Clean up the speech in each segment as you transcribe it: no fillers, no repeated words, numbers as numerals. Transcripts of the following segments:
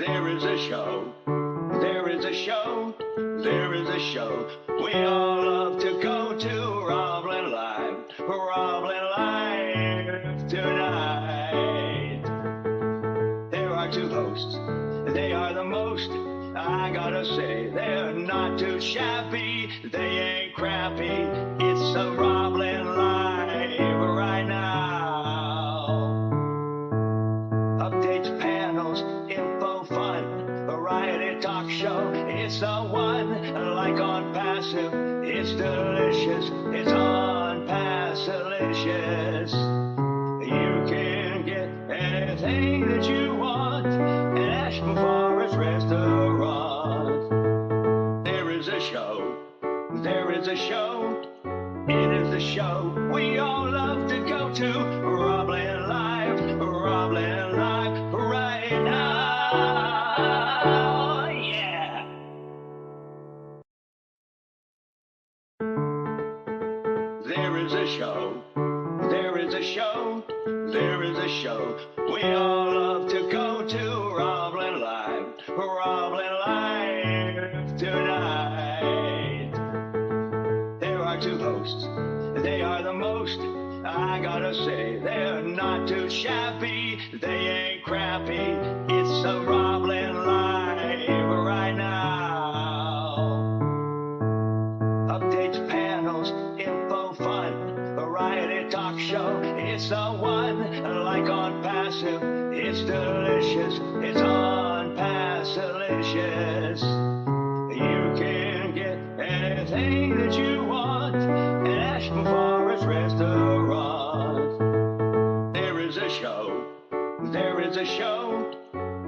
There is a show, there is a show, there is a show we all love to go to. Ropland Live, Ropland Live tonight. There are two hosts, they are the most, I gotta say, they're not too shabby, they ain't crappy, it's a Ropland Live right now. Updates, panels, info, fun, variety talk show, it's the one, like on Passive, it's delicious, it's on Passilicious. You can get anything that you want at 𝗔𝗴𝗆𝗁𝗄 restaurant. There is a show, there is a show, it is the show we all love to go to. Ropland Live, Ropland Live right now, yeah. There is a show, there is a show, there is a show we all love to go to. Ropland Live, Ropland Live tonight. There are two hosts, they are the most, I gotta say, they're not too shabby, they ain't crappy, it's a Ropland Live right now. Updates, panels, info, fun, variety talk show, it's the one, like on Passive, it's delicious, it's on Passilicious. You can get anything that you want at 𝗔𝗴𝗆𝗁𝗄 restaurant. There is a show, there is a show,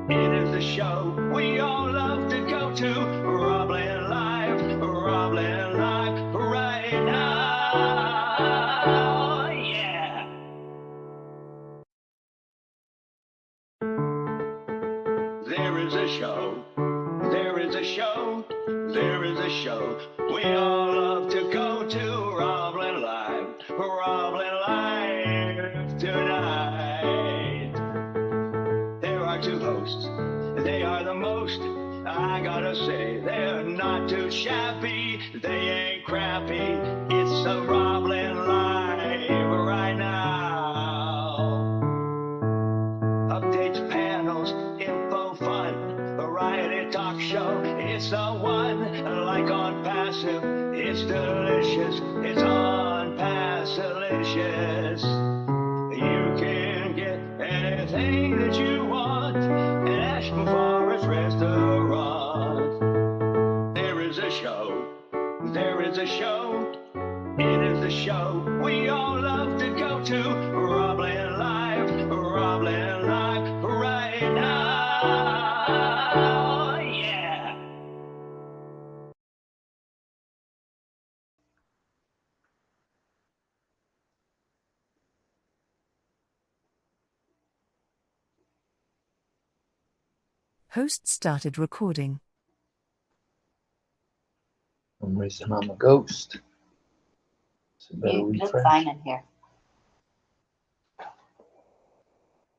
it is the show we all love to go to. Ropland Live, Ropland Live right now, yeah. There is a show, there is a show, there is a show we all love to go to. Ropland Live, Ropland Live tonight. There are two hosts, they are the most, I gotta say, they're not too shabby, they ain't crappy, it's a Ropland Live right now. Updates, panels, info, fun, variety talk show, it's the one, like on Passive, it's delicious, it's on Passilicious. You can get anything that you want at 𝗔𝗴𝗆𝗁𝗄 restaurant. There is a show, there is a show, it is the show we all love to go to. Ropland Live, Ropland Live right now, yeah. Host started recording. For some reason I'm a ghost. So better You look refresh. fine in here.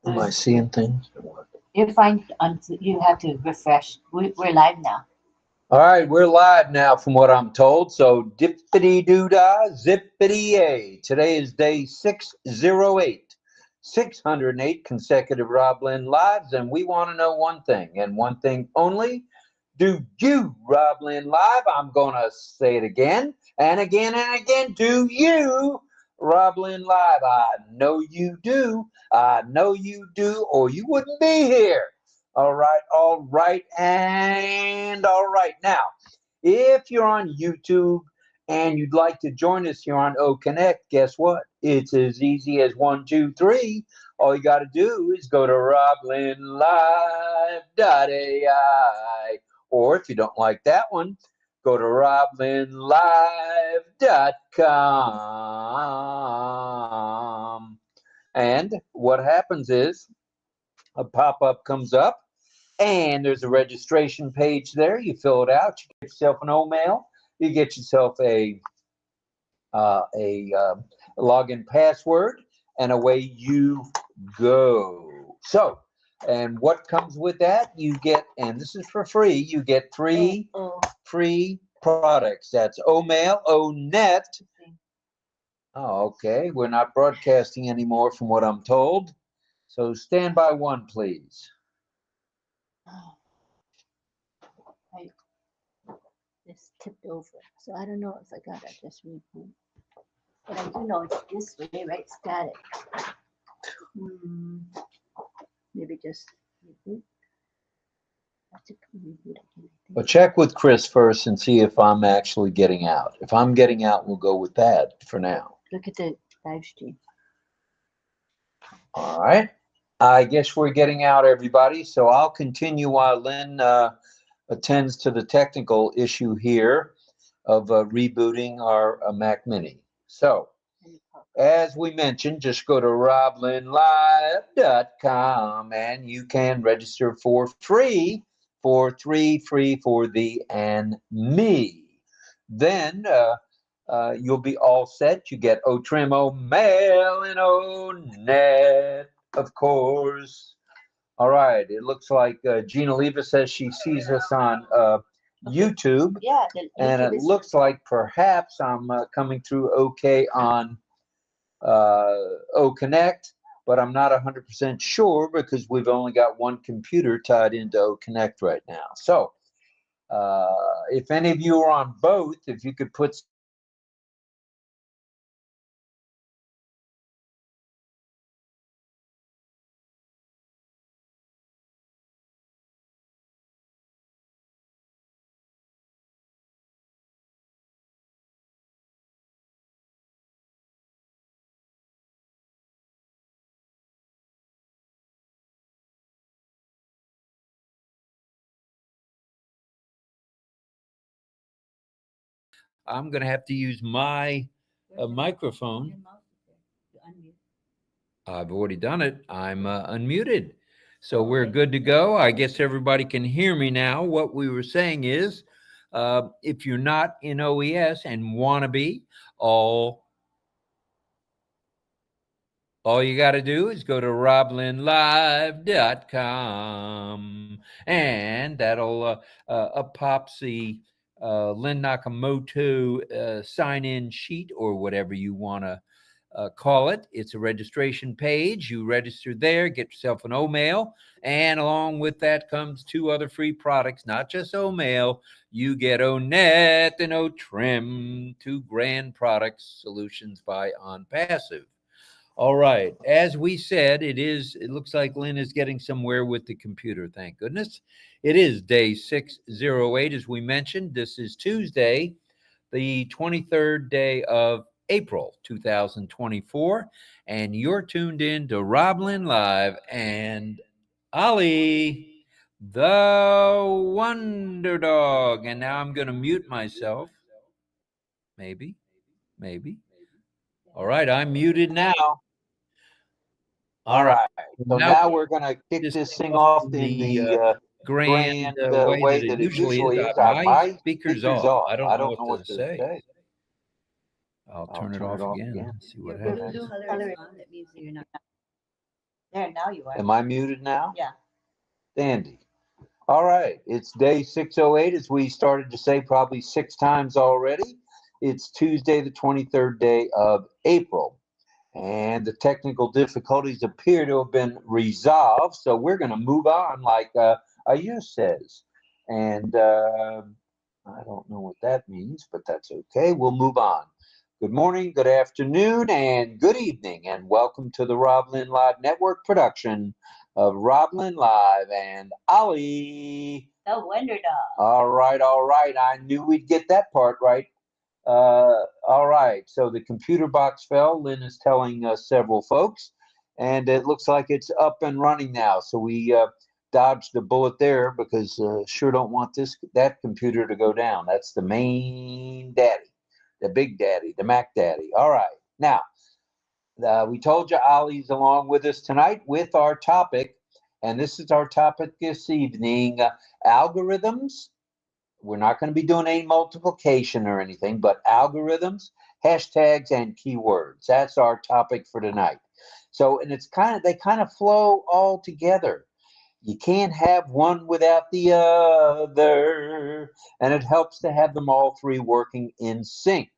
Am I seeing things or what? You're fine. You have to refresh. We're live now. All right, we're live now from what I'm told. So dippity-doo-dah, zippity-yay. Today is day 608. 608 consecutive Ropland Lives, and we want to know one thing, and one thing only. Do you, Ropland Live? I'm going to say it again and again and again. Do you, Ropland Live? I know you do. I know you do, or you wouldn't be here. All right, and all right. Now, if you're on YouTube and you'd like to join us here on O-Connect, guess what? It's as easy as 1, 2, 3. All you got to do is go to roplandlive.ai. Or if you don't like that one, go to roplandlive.com. And what happens is a pop-up comes up, and there's a registration page there. You fill it out. You get yourself an email. You get yourself a login password, and away you go. So And what comes with that? You get, and this is for free, you get 3 free products. That's 𝗀𝗡, 𝗀𝗡net. Oh, okay. We're not broadcasting anymore from what I'm told. So stand by one, please. I just tipped over. So I don't know if I got it. Just reboot. But I do know it's this way, right? Static. Maybe just reboot. I have to reboot again, I think. Well, check with Chris first and see if I'm actually getting out. If I'm getting out, we'll go with that for now. Look at the live stream. All right. I guess we're getting out, everybody. So I'll continue while Lynn attends to the technical issue here of rebooting our Mac Mini. So, as we mentioned, just go to 𝗏𝗀𝘆𝘄.com and you can register for free for 3 free for thee and me. Then you'll be all set. You get 𝗔𝗹𝗵𝗁 and 𝗔𝗀𝗏𝗃, of course. All right. It looks like 𝗔𝗹𝗴𝗁𝘄 says she sees us on YouTube. Yeah. And it looks like perhaps I'm coming through okay on 𝗀𝐶onnect, but I'm not 100% sure because we've only got one computer tied into 𝗀𝐶onnect right now. So if any of you are on both, if you could put I'm going to have to use my microphone. I've already done it. I'm unmuted. So we're good to go. I guess everybody can hear me now. What we were saying is, if you're not in OES and want to be, all you got to do is go to roblinlive.com and that'll pops the Lynn Nakamoto sign-in sheet or whatever you want to call it. It's a registration page. You register there, get yourself an 𝗀𝗡, and along with that comes 2 other free products, not just 𝗀𝗡. You get 𝗀𝗡net and 𝗀𝗡trim, 2 grand products, solutions by OnPassive. All right. As we said, it looks like Lynn is getting somewhere with the computer. Thank goodness. It is day 608, as we mentioned. This is Tuesday, the 23rd day of April 2024. And you're tuned in to Roblin Live and Ollie, the Wonder Dog. And now I'm going to mute myself. Maybe. All right. I'm muted now. All right. So now we're going to kick this thing off in the grand way that it usually is. My speaker's off. I don't know what to say. I'll turn it off again. See what happens. That means you're not. There, now you are. Am I muted now? Yeah. Dandy. All right. It's day 608, as we started to say probably 6 times already. It's Tuesday, the 23rd day of April. And the technical difficulties appear to have been resolved. So we're going to move on like Ayush says. And I don't know what that means, but that's okay. We'll move on. Good morning, good afternoon, and good evening. And welcome to the Roblin Live Network production of Roblin Live and Ollie, The Wonder Dog. All right. I knew we'd get that part right. All right, so the computer box fell. Lynn is telling several folks, and it looks like it's up and running now. So we dodged a bullet there because sure don't want that computer to go down. That's the main daddy, the big daddy, the Mac daddy. All right, now we told you Ollie's along with us tonight with our topic, and this is our topic this evening: algorithms. We're not going to be doing any multiplication or anything, but algorithms, hashtags, and keywords. That's our topic for tonight. So, and they kind of flow all together. you can't have one without the other, and it helps to have them all three working in sync.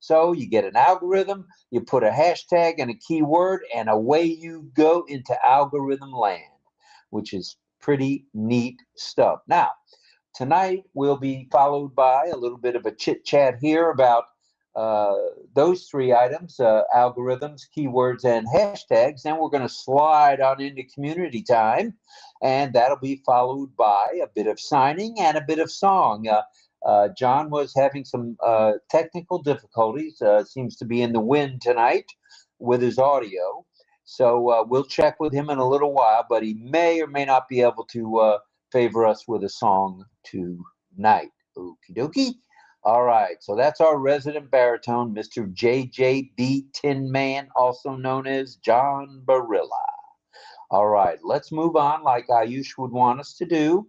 So you get an algorithm, you put a hashtag and a keyword, and away you go into algorithm land, which is pretty neat stuff. Now, tonight will be followed by a little bit of a chit chat here about those three items, algorithms, keywords, and hashtags. Then we're going to slide on into community time, and that'll be followed by a bit of signing and a bit of song. John was having some technical difficulties, seems to be in the wind tonight with his audio. So we'll check with him in a little while, but he may or may not be able to favor us with a song tonight. Okie dokie. All right, so that's our resident baritone, Mr. 𝗔𝗹𝗴𝗁𝗵𝗺, also known as John Barilla. All right, let's move on like Ayush would want us to do.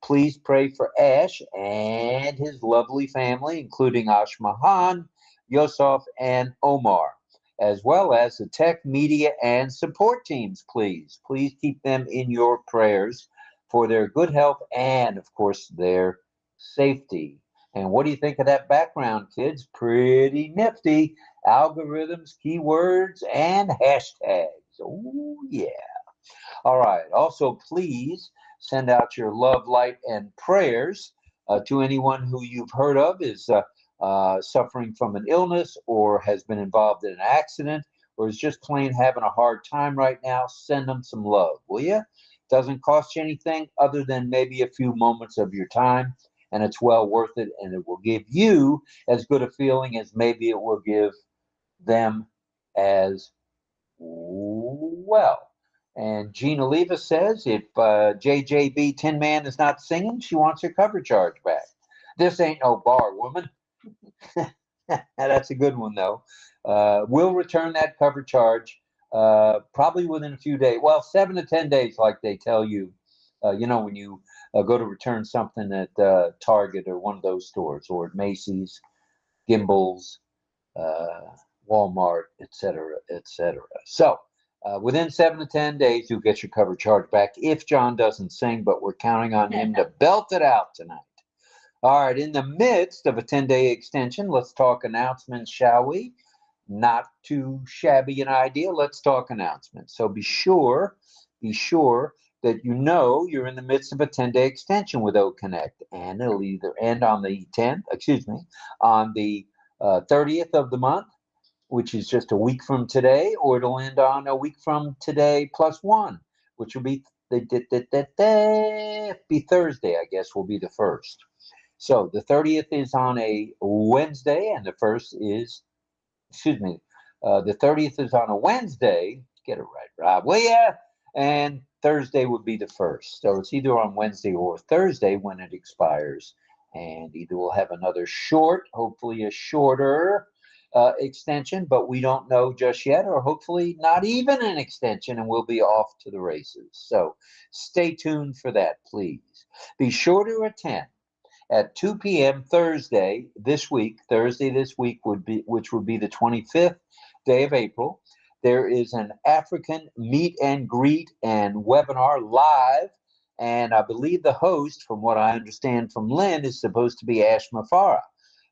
Please pray for Ash and his lovely family, including Ashmahan, Yosef, and Omar, as well as the tech, media, and support teams, please. Please keep them in your prayers for their good health and, of course, their safety. And what do you think of that background, kids? Pretty nifty. Algorithms, keywords, and hashtags. Oh, yeah. All right. Also, please send out your love, light, and prayers to anyone who you've heard of is suffering from an illness or has been involved in an accident or is just plain having a hard time right now. Send them some love, will you? Doesn't cost you anything other than maybe a few moments of your time, and it's well worth it, and it will give you as good a feeling as maybe it will give them as well. And Gina Leva says if 𝗔𝗹𝗴𝗁𝗵𝗺 is not singing, she wants her cover charge back. This ain't no bar, woman. That's a good one, though. We'll return that cover charge probably within a few days. Well, 7 to 10 days, like they tell you. You know, when you go to return something at Target or one of those stores, or at Macy's, Gimbel's, Walmart, etc., etc. So within 7 to 10 days, you'll get your cover charge back if John doesn't sing, but we're counting on him to belt it out tonight. All right, in the midst of a 10-day extension, let's talk announcements, shall we? Not too shabby an idea. Let's talk announcements. So be sure that you know you're in the midst of a 10-day extension with OConnect, and it'll either end on the 30th of the month, which is just a week from today, or it'll end on a week from today plus one, which will be Thursday, I guess, will be the first. So the 30th is on a Wednesday, and the 30th is on a Wednesday. Get it right, Rob, will ya? And Thursday would be the first. So it's either on Wednesday or Thursday when it expires. And either we'll have another hopefully a shorter extension, but we don't know just yet, or hopefully not even an extension, and we'll be off to the races. So stay tuned for that, please. Be sure to attend at 2 p.m. Thursday this week, which would be the 25th day of April. There is an African meet and greet and webinar live, and I believe the host, from what I understand from Lynn, is supposed to be Ash Mafara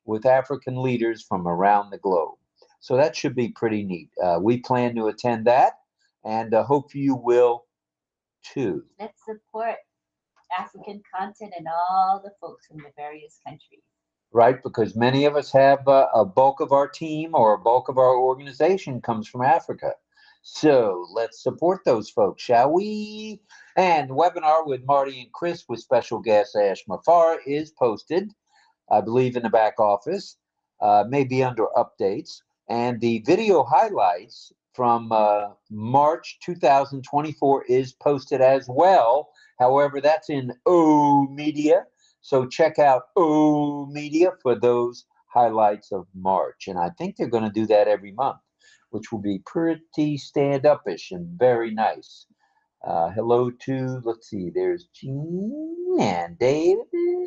with African leaders from around the globe. So that should be pretty neat. We plan to attend that, and hope you will too. Let's support African content and all the folks from the various countries. Right, because many of us have a bulk of our team or a bulk of our organization comes from Africa. So let's support those folks, shall we? And the webinar with Marty and Chris with special guest Ash Mafara is posted, I believe, in the back office, maybe under updates. And the video highlights from March 2024 is posted as well. However, that's in O Media. So check out O Media for those highlights of March. And I think they're going to do that every month, which will be pretty stand-up-ish and very nice. Hello to, let's see, there's Jean and David.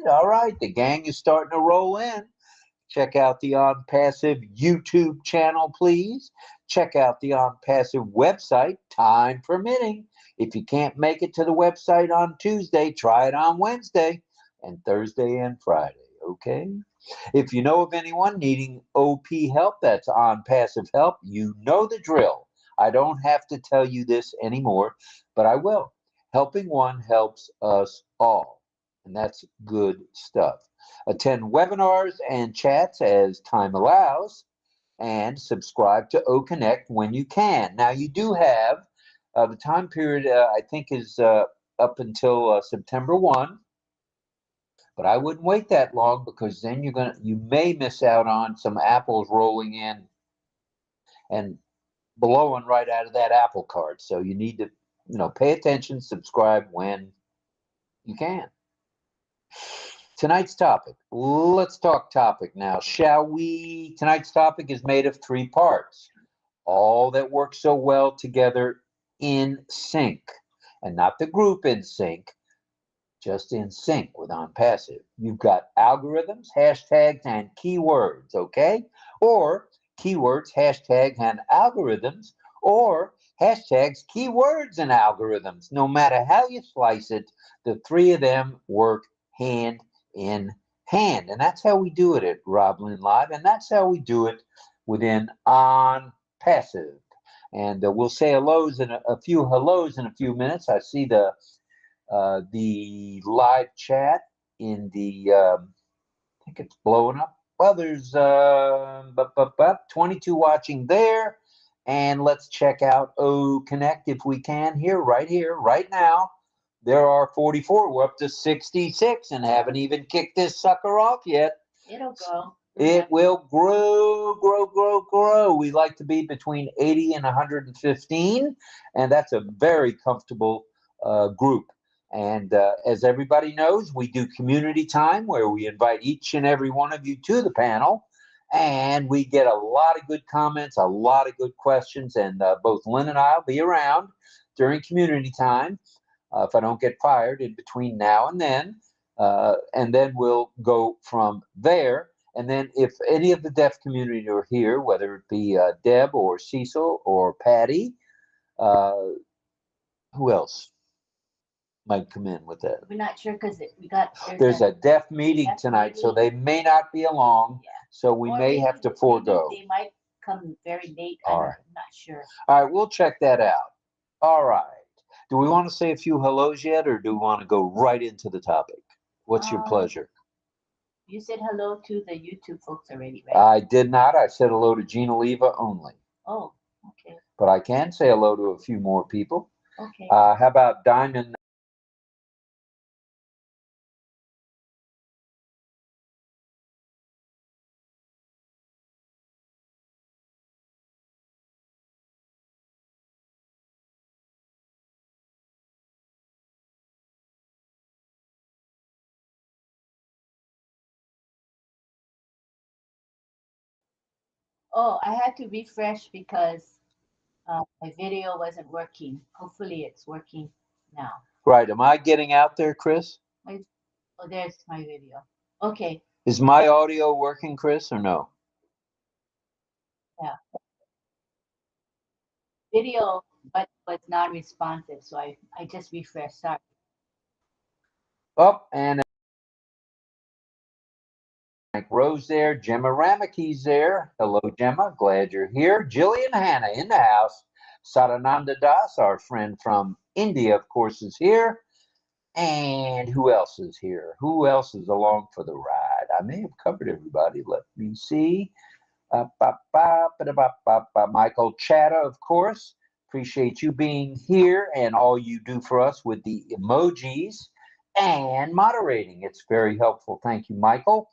All right, the gang is starting to roll in. Check out the On Passive YouTube channel, please. Check out the On Passive website, time permitting. If you can't make it to the website on Tuesday, try it on Wednesday and Thursday and Friday, okay? If you know of anyone needing OP help, that's On Passive help, you know the drill. I don't have to tell you this anymore, but I will. Helping one helps us all, and that's good stuff. Attend webinars and chats as time allows, and subscribe to OConnect when you can. Now, you do have the time period, I think, is up until September 1. But I wouldn't wait that long, because then you may miss out on some apples rolling in and blowing right out of that apple cart. So you need to, pay attention, subscribe when you can. Tonight's topic. Let's talk topic now, shall we? Tonight's topic is made of 3 parts. All that work so well together in sync, and not the group in sync, just in sync with On Passive. You've got algorithms, hashtags, and keywords, okay? Or keywords, hashtags, and algorithms, or hashtags, keywords, and algorithms. No matter how you slice it, the 3 of them work hand in hand. And that's how we do it at 𝗷𝗀𝘄 Live, and that's how we do it within On Passive. And we'll say hellos in a few hellos in a few minutes. I see the live chat in the, I think it's blowing up. Well, there's 22 watching there. And let's check out OConnect if we can here, right now. There are 44. We're up to 66 and haven't even kicked this sucker off yet. It'll go. It will grow, grow, grow, grow. We like to be between 80 and 115, and that's a very comfortable group. And as everybody knows, we do community time where we invite each and every one of you to the panel, and we get a lot of good comments, a lot of good questions, and both Lynn and I will be around during community time if I don't get fired in between now and then we'll go from there. And then if any of the deaf community are here, whether it be Deb or Cecil or Patty, who else might come in with that? We're not sure, because there's a deaf meeting tonight, so they may not be along. Yeah. So we may have to forego. They might come very late. All right. I'm not sure. All right, we'll check that out. All right. Do we want to say a few hellos yet, or do we want to go right into the topic? What's your pleasure? You said hello to the YouTube folks already, right? I did not. I said hello to 𝗔𝗹𝗴𝗁 only. Oh, okay. But I can say hello to a few more people. Okay. How about Diamond? Oh, I had to refresh because my video wasn't working. Hopefully it's working now. Right. Am I getting out there, Chris? Oh, there's my video. Okay. Is my audio working, Chris, or no? Yeah. Video, but was non-responsive, so I just refreshed. Sorry. Oh, and Rose there. 𝗔𝗹𝗴𝗁𝗁𝗄's there. Hello, Gemma. Glad you're here. Jillian Hanna in the house. Sadananda Das, our friend from India, of course, is here. And who else is here? Who else is along for the ride? I may have covered everybody. Let me see. Michael Chatta, of course. Appreciate you being here and all you do for us with the emojis and moderating. It's very helpful. Thank you, Michael.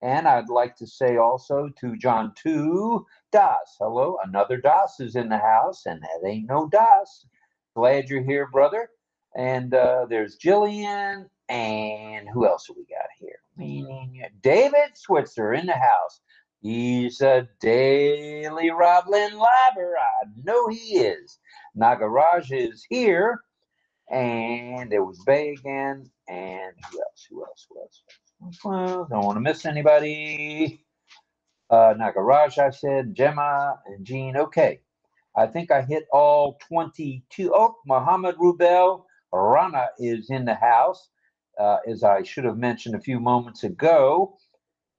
And I'd like to say also to John 2 Das. Hello, another Das is in the house, and that ain't no Das. Glad you're here, brother. And there's Jillian, and who else have we got here? David Switzer in the house. He's a daily 𝗷𝗀𝘄 Liver. I know he is. Nagaraj is here, and there was Bay again, and who else? Well, don't want to miss anybody. Nagaraj, I said, Gemma and Jean. Okay. I think I hit all 22. Oh, Muhammad Rubel Rana is in the house, as I should have mentioned a few moments ago.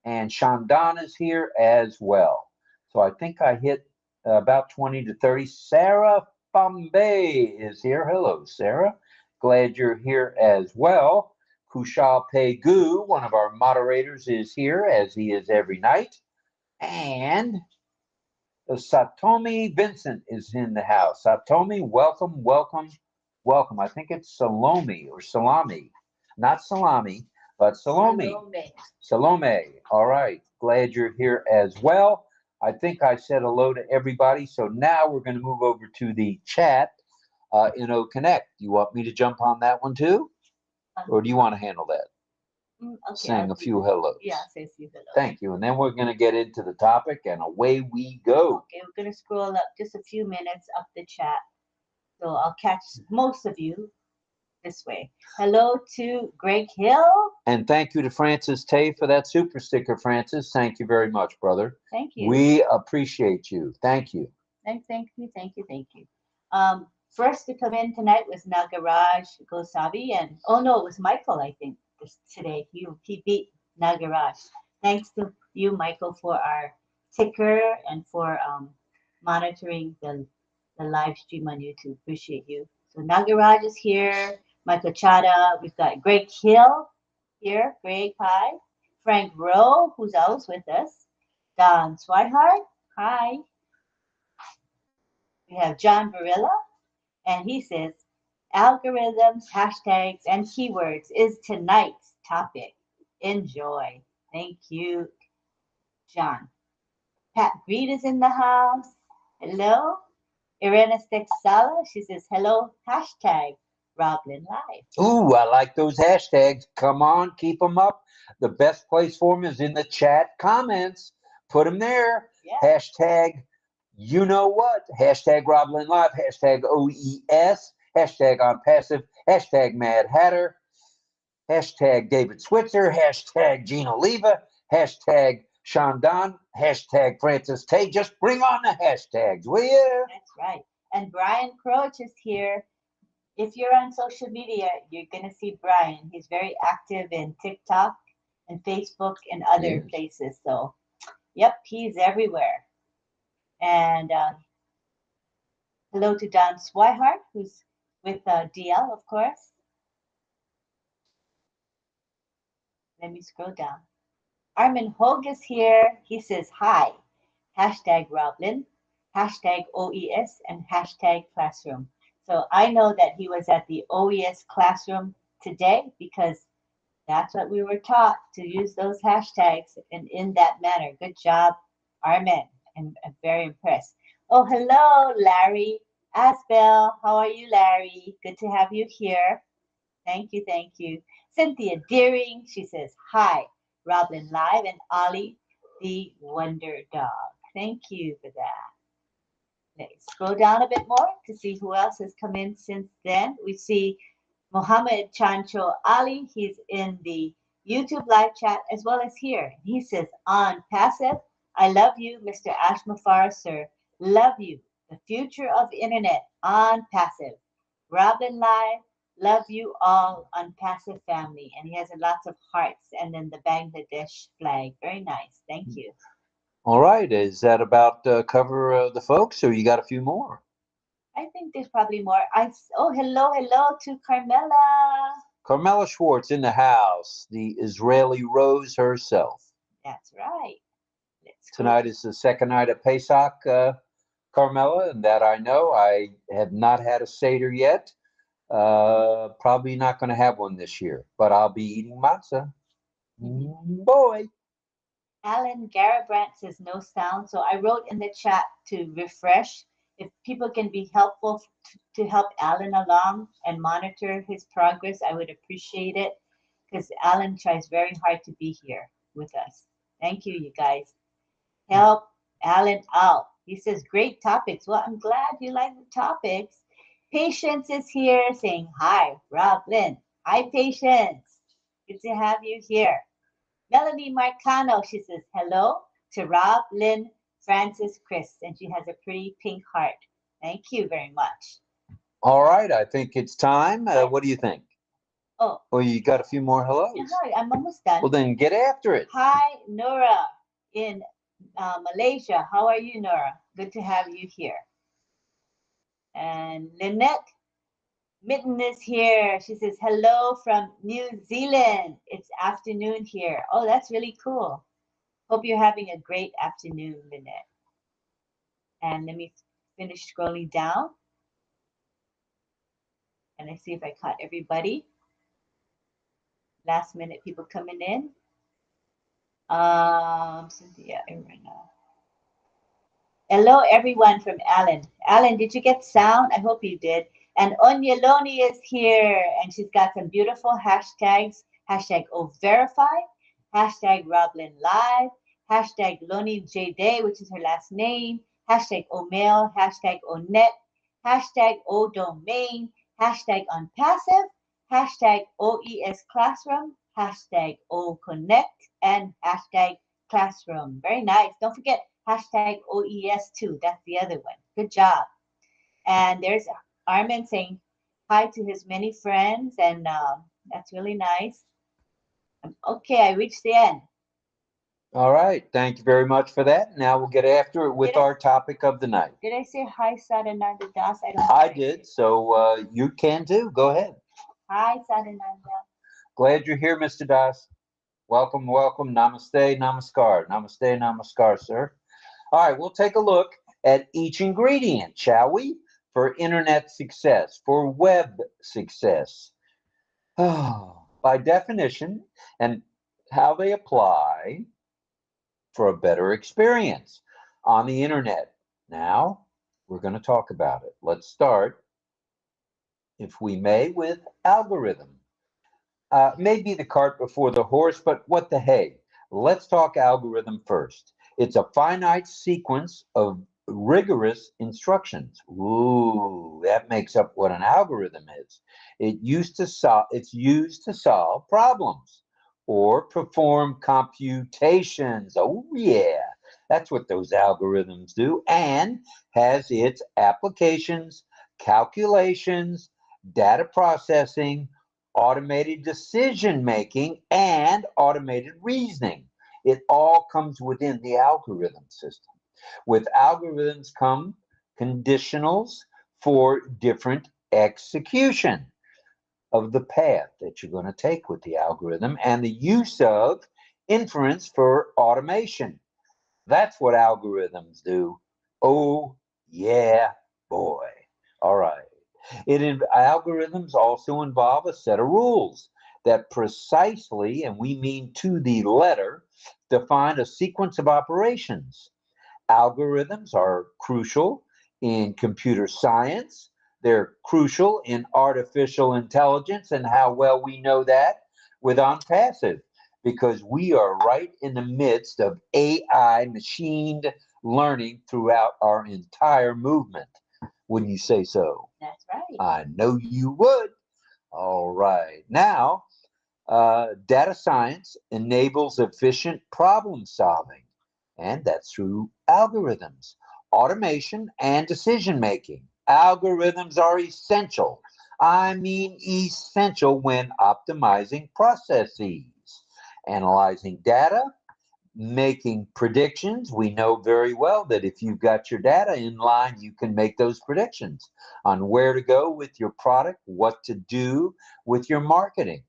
And Shandan is here as well. So I think I hit about 20 to 30. Sarah Bombay is here. Hello, Sarah. Glad you're here as well. 𝗔𝗶𝗆𝗀𝗀, one of our moderators, is here, as he is every night. And Satomi Vincent is in the house. Satomi, welcome, welcome, welcome. I think it's Salome or Salami, not salami, but Salome. Salome. All right. Glad you're here as well. I think I said hello to everybody. So now we're going to move over to the chat in Connect. You want me to jump on that one too? Or do you want to handle that? Okay, Saying a few hellos. Yeah, say a few hellos. Thank you. And then we're going to get into the topic, and away we go. Okay, we're going to scroll up just a few minutes up the chat. So I'll catch most of you this way. Hello to Greg Hill. And thank you to Francis Tay for that super sticker, Francis. Thank you very much, brother. Thank you. We appreciate you. Thank you. Thank you. First to come in tonight was 𝗔𝗹𝗴𝗁𝗀𝗪, and oh no, it was Michael, I think, today. He beat 𝗔𝗹𝗴𝗁. Thanks to you, Michael, for our ticker and for monitoring the live stream on YouTube. Appreciate you. So 𝗔𝗹𝗴𝗁 is here. Michael Chada. We've got Greg Hill here. Greg, hi. Frank Rowe, who's always with us. Don Swihart, hi. We have John Barilla, and he says, algorithms, hashtags, and keywords is tonight's topic. Enjoy. Thank you, John. Pat Greed is in the house. Hello. Irena Stexala, she says, hello, hashtag Roblin Live. Ooh, I like those hashtags. Come on, keep them up. The best place for them is in the chat comments. Put them there. Yeah. Hashtag you know what. Hashtag Roblin Live. Hashtag OES. Hashtag on passive. Hashtag Mad Hatter. Hashtag David Switzer. Hashtag Gina Leva. Hashtag Shandan. Hashtag Francis Tay. Just bring on the hashtags, will you? That's right. And Brian Croach is here. If you're on social media, you're going to see Brian. He's very active in TikTok and Facebook and other places. So, yep, he's everywhere. And hello to Don Swihart, who's with DL, of course. Let me scroll down. Armin Hogue is here. He says, hi. Hashtag Roblin, hashtag OES, and hashtag classroom. So I know that he was at the OES classroom today because that's what we were taught, to use those hashtags and in that manner. Good job, Armin. I'm very impressed. Oh, hello, Larry Asbel. How are you, Larry? Good to have you here. Thank you, thank you. Cynthia Deering, she says, hi, Roblin Live, and Ollie the Wonder Dog. Thank you for that. Let's scroll down a bit more to see who else has come in since then. We see Mohammed Chancho Ali. He's in the YouTube live chat as well as here. He says, on passive, I love you, Mr. Ashmafar, sir. Love you. The future of internet on passive. Roblin Live, love you all on passive family. And he has lots of hearts and then the Bangladesh flag. Very nice. Thank you. All right. Is that about cover the folks, or you got a few more? I think there's probably more. Oh, hello to Carmela. Carmela Schwartz in the house, the Israeli Rose herself. That's right. Tonight is the second night at Pesach, Carmela, and that I know. I have not had a Seder yet. Probably not going to have one this year, but I'll be eating matzah. Boy. Alan Garabrandt says no sound. So I wrote in the chat to refresh. If people can be helpful to help Alan along and monitor his progress, I would appreciate it, because Alan tries very hard to be here with us. Thank you, you guys. Help Alan out. He says, great topics. Well, I'm glad you like the topics. Patience is here saying, hi, Roblin. Hi, Patience. Good to have you here. Melanie Marcano, she says, hello. to Rob, Lynn, Francis, Chris, and she has a pretty pink heart. Thank you very much. All right, I think it's time. What do you think? Oh, you got a few more hellos. Hi, I'm almost done. Well, then get after it. Hi, Nora in Malaysia. How are you, Nora? Good to have you here. And Lynette Mitten is here. She says, hello from New Zealand. It's afternoon here. Oh, that's really cool. Hope you're having a great afternoon, Lynette. And let me finish scrolling down. And I see if I caught everybody. Last minute people coming in. Cynthia, right now. Hello, everyone from Alan. Alan, did you get sound? I hope you did. And Onyeloni is here, and she's got some beautiful hashtags. Hashtag #OVerify, hashtag Roblin Live, hashtag Loni J Day, which is her last name, hashtag #OMail, hashtag #ONet, hashtag #ODomain, hashtag #OnPassive, hashtag OES Classroom, hashtag #OConnect, and hashtag Classroom. Very nice. Don't forget hashtag OES too. That's the other one. Good job. And there's Armin saying hi to his many friends, and that's really nice. Okay, I reached the end. All right, thank you very much for that. Now we'll get after it with our topic of the night. Did I say hi, Sadananda Das? I did, so you can too. Go ahead. Hi, Sadananda. Glad you're here, Mr. Das. Welcome, welcome. Namaste, namaskar. Namaste, namaskar, sir. All right, we'll take a look at each ingredient, shall we? For internet success, for web success. By definition, and how they apply for a better experience on the internet. Now, we're going to talk about it. Let's start, if we may, with algorithm. Maybe the cart before the horse, but what the hey? Let's talk algorithm first. It's a finite sequence of rigorous instructions. Ooh, that makes up what an algorithm is. It's used to solve problems or perform computations. Oh yeah, that's what those algorithms do, and has its applications, calculations, data processing, automated decision making, and automated reasoning. It all comes within the algorithm system. With algorithms come conditionals for different execution of the path that you're going to take with the algorithm, and the use of inference for automation. That's what algorithms do. Oh, yeah, boy. All right. Algorithms also involve a set of rules that precisely, and we mean to the letter, define a sequence of operations. Algorithms are crucial in computer science. They're crucial in artificial intelligence, and how well we know that with OnPassive, because we are right in the midst of AI, machine learning, throughout our entire movement. Wouldn't you say so? That's right. I know you would. All right. Now, data science enables efficient problem solving, and that's through algorithms, automation, and decision making. Algorithms are essential. I mean essential when optimizing processes, analyzing data, making predictions. We know very well that if you've got your data in line, you can make those predictions on where to go with your product, what to do with your marketing,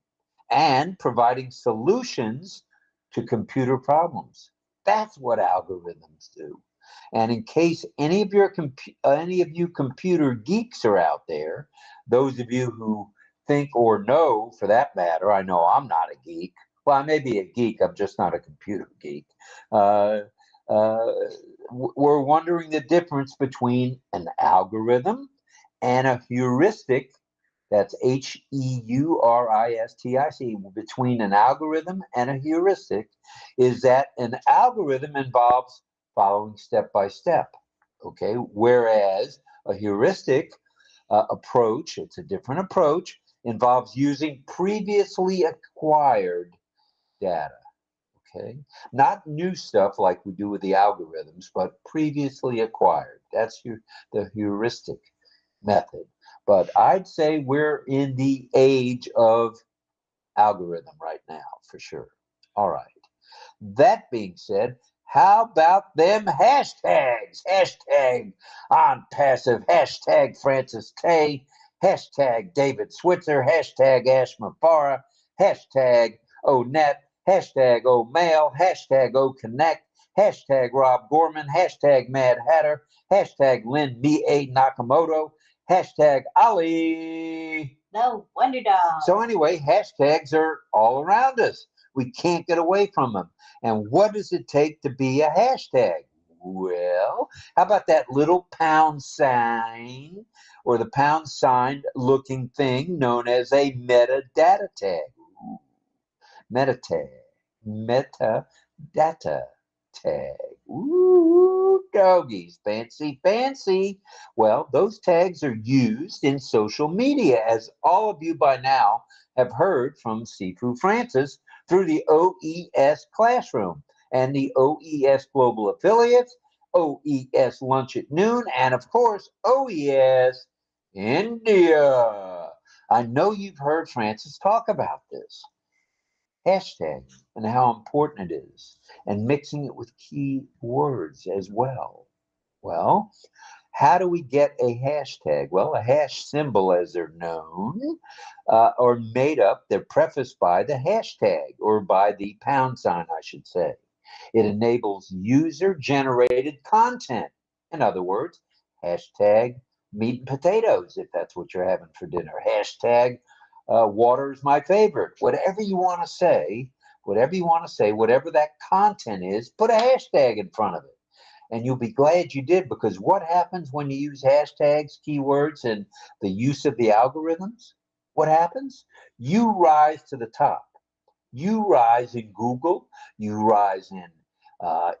and providing solutions to computer problems. That's what algorithms do. And in case any of you computer geeks are out there, those of you who think or know, for that matter, I know I'm not a geek. Well, I may be a geek, I'm just not a computer geek. We're wondering the difference between an algorithm and a heuristic. That's HEURISTIC. Between an algorithm and a heuristic is that an algorithm involves following step by step, okay? Whereas a heuristic approach, it's a different approach, involves using previously acquired data, Okay, not new stuff like we do with the algorithms, but previously acquired. That's the heuristic method. But I'd say we're in the age of algorithm right now, for sure. All right. That being said, how about them hashtags? Hashtag on passive, hashtag Francis Tay, hashtag David Switzer, hashtag 𝗛𝗵𝗆, hashtag ONet, hashtag OMail, hashtag OConnect, hashtag Rob Gorman, hashtag Mad Hatter, hashtag Lynn B.A. Nakamoto, hashtag Ali. No wonder dog. So anyway, hashtags are all around us. We can't get away from them. And what does it take to be a hashtag? Well, how about that little pound sign or the pound sign looking thing known as a metadata tag? Metadata tag. Ooh, doggies, fancy, fancy. Well, those tags are used in social media, as all of you by now have heard from Sifu Francis through the OES Classroom and the OES Global Affiliates, OES Lunch at Noon, and of course, OES India. I know you've heard Francis talk about this. Hashtags and how important it is, and mixing it with key words as well. Well, how do we get a hashtag? Well, a hash symbol, as they're known, or made up, they're prefaced by the hashtag, or by the pound sign, I should say. It enables user-generated content. In other words, hashtag meat and potatoes, if that's what you're having for dinner. Hashtag water is my favorite. Whatever you want to say, whatever that content is, put a hashtag in front of it. And you'll be glad you did, because what happens when you use hashtags, keywords, and the use of the algorithms? What happens? You rise to the top. You rise in Google. You rise in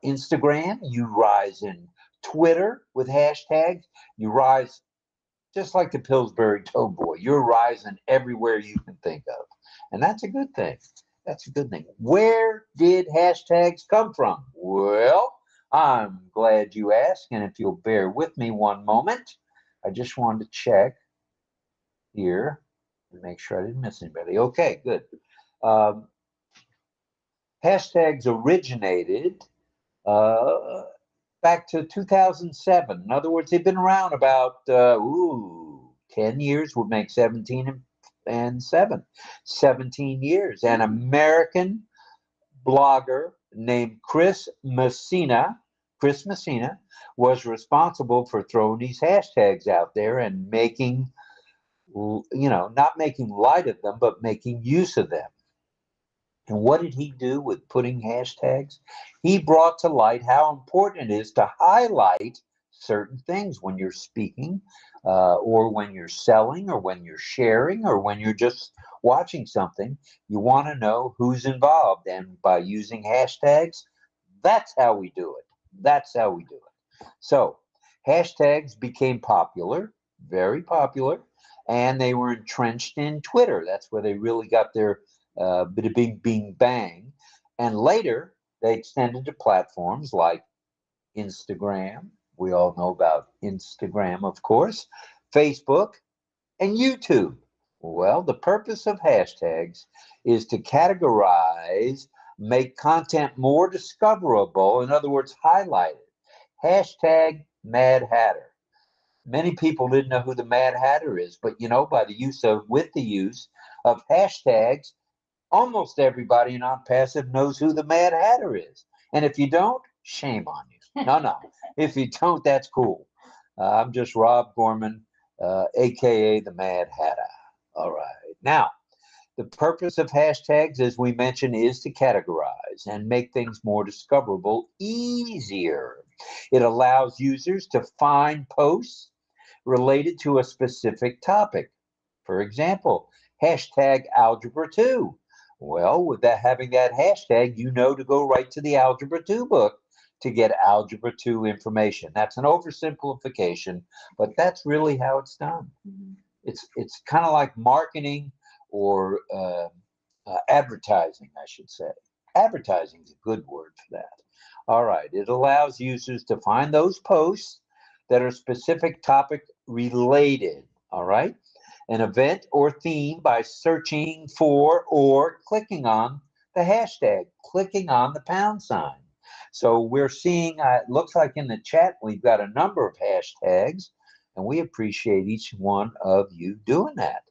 Instagram. You rise in Twitter with hashtags. You rise just like the Pillsbury Doughboy. You're rising everywhere you can think of. And that's a good thing. That's a good thing. Where did hashtags come from? Well, I'm glad you asked. And if you'll bear with me one moment, I just wanted to check here and make sure I didn't miss anybody. Okay, good. Hashtags originated back to 2007. In other words, they've been around about 10 years, would make 17 and 7. 17 years. An American blogger named Chris Messina was responsible for throwing these hashtags out there and making, not making light of them, but making use of them. And what did he do with putting hashtags? He brought to light how important it is to highlight certain things when you're speaking, or when you're selling, or when you're sharing, or when you're just watching something. You want to know who's involved. And by using hashtags, that's how we do it. That's how we do it. So hashtags became popular, very popular, and they were entrenched in Twitter. That's where they really got their bada bing bing bang. And later they extended to platforms like Instagram. We all know about Instagram, of course, Facebook, and YouTube. Well, the purpose of hashtags is to categorize, make content more discoverable, in other words, highlight it. Hashtag Mad Hatter. Many people didn't know who the Mad Hatter is, but by the use of hashtags, almost everybody in On Passive knows who the Mad Hatter is. And if you don't, shame on you. No. If you don't, that's cool. I'm just Rob Gorman, a.k.a. the Mad Hatter. All right. Now, the purpose of hashtags, as we mentioned, is to categorize and make things more discoverable, easier. It allows users to find posts related to a specific topic. For example, hashtag Algebra 2. Well, with having that hashtag, to go right to the Algebra 2 book to get Algebra 2 information. That's an oversimplification, but that's really how it's done. Mm-hmm. It's kind of like marketing or advertising, I should say. Advertising is a good word for that. All right. It allows users to find those posts that are specific topic related. All right. An event or theme by searching for or clicking on the hashtag, clicking on the pound sign. So we're seeing, it looks like in the chat, we've got a number of hashtags, and we appreciate each one of you doing that.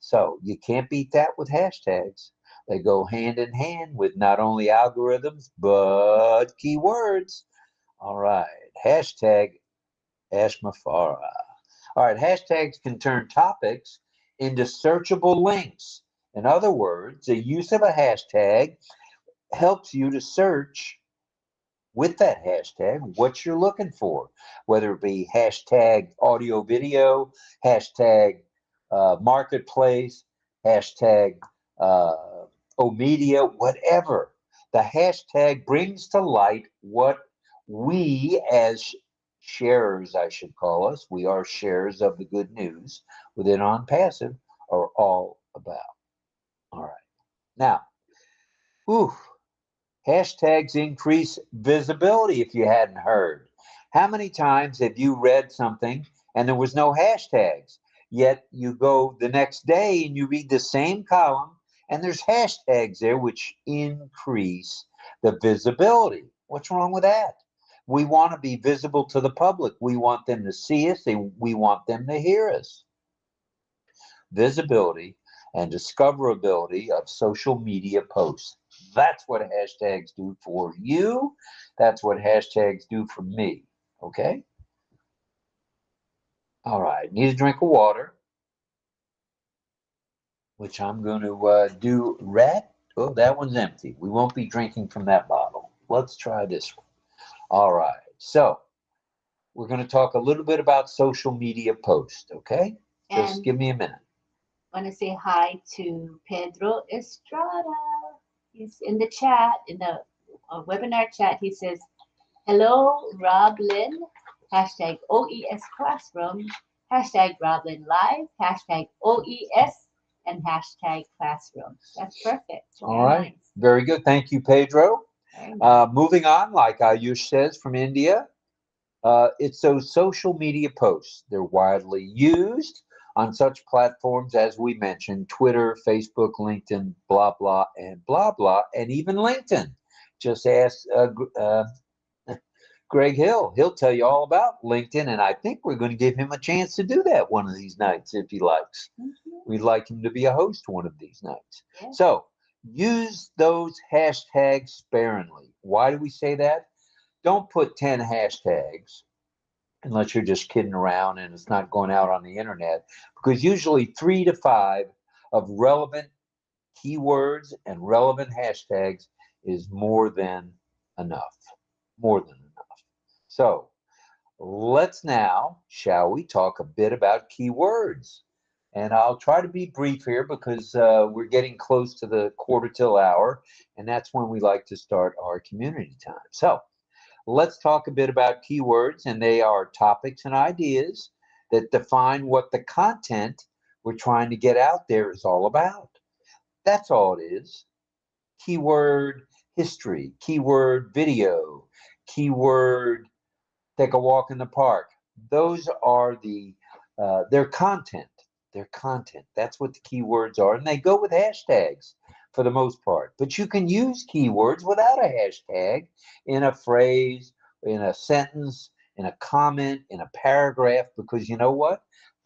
So you can't beat that with hashtags. They go hand in hand with not only algorithms, but keywords. All right, hashtag 𝗔𝗹𝗴𝘁𝗵𝗺𝘀. All right, hashtags can turn topics into searchable links. In other words, the use of a hashtag helps you to search with that hashtag what you're looking for, whether it be hashtag audio video, hashtag marketplace, hashtag media, whatever. The hashtag brings to light what we as sharers, I should call us, we are sharers of the good news within On Passive, are all about. All right. Now, hashtags increase visibility if you hadn't heard. How many times have you read something and there was no hashtags, yet you go the next day and you read the same column and there's hashtags there which increase the visibility? What's wrong with that? We want to be visible to the public. We want them to see us. We want them to hear us. Visibility and discoverability of social media posts. That's what hashtags do for you. That's what hashtags do for me. Okay? All right. Need a drink of water, which I'm going to do red. Oh, that one's empty. We won't be drinking from that bottle. Let's try this one. All right. So we're going to talk a little bit about social media posts. Okay? Just give me a minute. I want to say hi to Pedro Estrada. He's in the chat, in the webinar chat. He says, hello, Roblyn, hashtag OES Classroom, hashtag Roblyn Live, hashtag OES, and hashtag Classroom. That's perfect. All right. Nice. Very good. Thank you, Pedro. Nice. Moving on, like Ayush says from India, it's those social media posts. They're widely used on such platforms as we mentioned: Twitter, Facebook, LinkedIn, blah, blah, and even LinkedIn. Just ask Greg Hill. He'll tell you all about LinkedIn, and I think we're going to give him a chance to do that one of these nights if he likes. We'd like him to be a host one of these nights. Yeah. So use those hashtags sparingly. Why do we say that? Don't put 10 hashtags unless you're just kidding around and it's not going out on the internet, because usually 3 to 5 of relevant keywords and relevant hashtags is more than enough. More than enough. So let's now, shall we, talk a bit about keywords. And I'll try to be brief here because we're getting close to the 1/4 and that's when we like to start our community time. So let's talk a bit about keywords, and they are topics and ideas that define what the content we're trying to get out there is all about. That's all it is. Keyword history, keyword video, keyword take a walk in the park. Those are their content. Their content. That's what the keywords are, and they go with hashtags for the most part. But you can use keywords without a hashtag in a phrase, in a sentence, in a comment, in a paragraph, because you know what?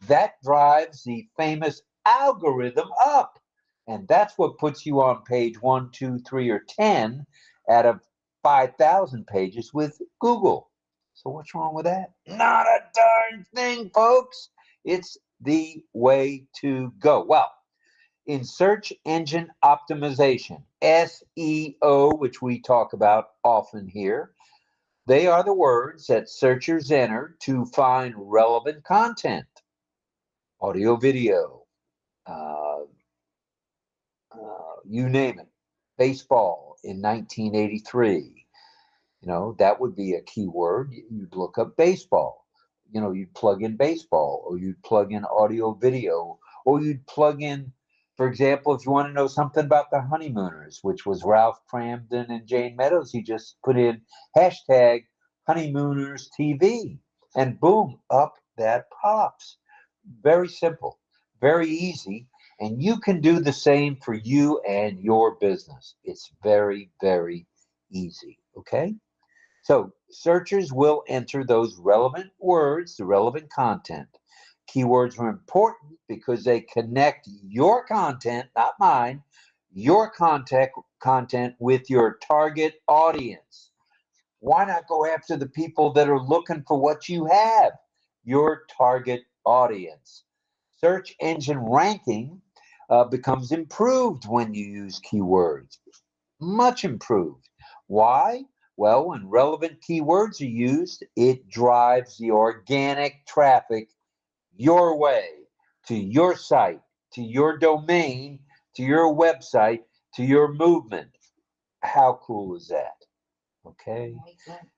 That drives the famous algorithm up. And that's what puts you on page 1, 2, 3, or 10 out of 5,000 pages with Google. So what's wrong with that? Not a darn thing, folks. It's the way to go. Well, in search engine optimization, SEO, which we talk about often here, they are the words that searchers enter to find relevant content. Audio, video, you name it. Baseball in 1983. You know, that would be a keyword. You'd look up baseball. You know, you'd plug in baseball, or you'd plug in audio, video, or you'd plug in For example, if you want to know something about the honeymooners, which was Ralph Cramden and Jane Meadows, you just put in hashtag honeymooners TV, and boom, up that pops. Very simple, very easy, and you can do the same for you and your business. It's very, very easy, okay? So searchers will enter those relevant words, the relevant content. Keywords are important because they connect your content, not mine, your content with your target audience. Why not go after the people that are looking for what you have? Your target audience. Search engine ranking becomes improved when you use keywords. Much improved. Why? Well, when relevant keywords are used, it drives the organic traffic your way, to your site, to your domain, to your website, to your movement. How cool is that? Okay.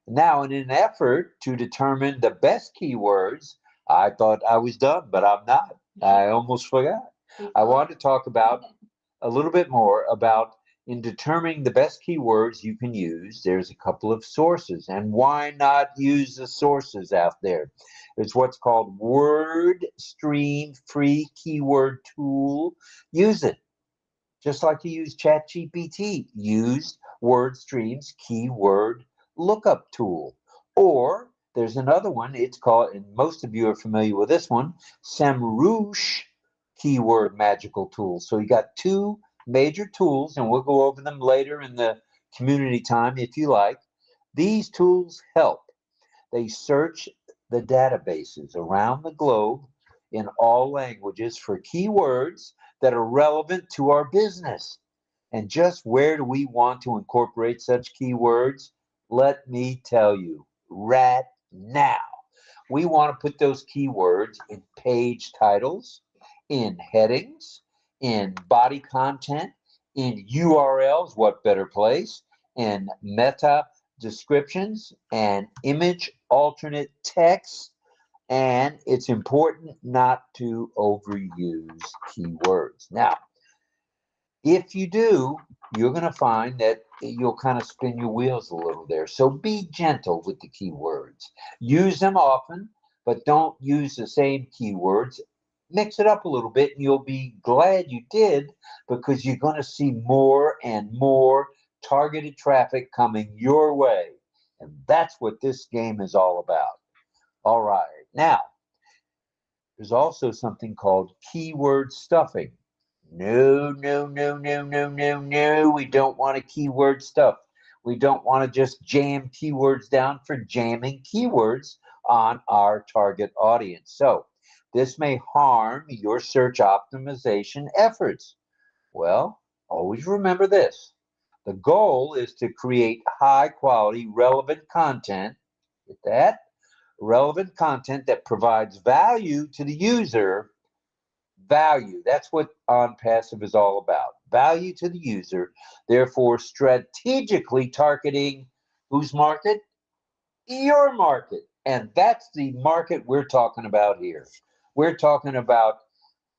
Now, in an effort to determine the best keywords, I thought I was done, but I'm not. I almost forgot. I want to talk about a little bit more about in determining the best keywords you can use. There's a couple of sources, and why not use the sources out there? It's what's called WordStream free keyword tool. Use it. Just like you use ChatGPT, use WordStream's keyword lookup tool. Or there's another one, it's called, and most of you are familiar with this one, SEMrush keyword magical tool. So you got two major tools, and we'll go over them later in the community time if you like. These tools help. They search the databases around the globe in all languages for keywords that are relevant to our business. And just where do we want to incorporate such keywords? Let me tell you, right now. We want to put those keywords in page titles, in headings, in body content, in URLs, what better place, in meta descriptions, and image alternate text. And it's important not to overuse keywords. Now, if you do, you're going to find that you'll kind of spin your wheels a little there. So be gentle with the keywords. Use them often, but don't use the same keywords. Mix it up a little bit, and you'll be glad you did, because you're going to see more and more targeted traffic coming your way. And that's what this game is all about. All right. Now, there's also something called keyword stuffing. No, no, no, no, no, no, no. We don't want a keyword stuff. We don't want to just jam keywords down for jamming keywords on our target audience. So this may harm your search optimization efforts. Well, always remember this. The goal is to create high quality, relevant content. Get that? Relevant content that provides value to the user. Value. That's what On Passive is all about. Value to the user. Therefore, strategically targeting whose market? Your market. And that's the market we're talking about here. We're talking about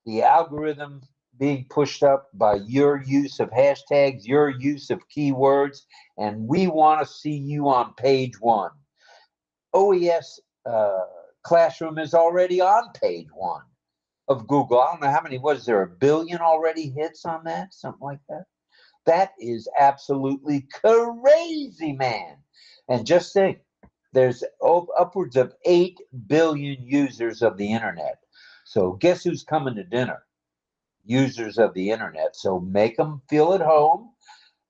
the algorithm being pushed up by your use of hashtags, your use of keywords, and we want to see you on page one. OES Classroom is already on page one of Google. I don't know how many, was there 1 billion already hits on that? Something like that. That is absolutely crazy, man. And just think, there's upwards of 8 billion users of the internet. So guess who's coming to dinner? Users of the internet. So make them feel at home.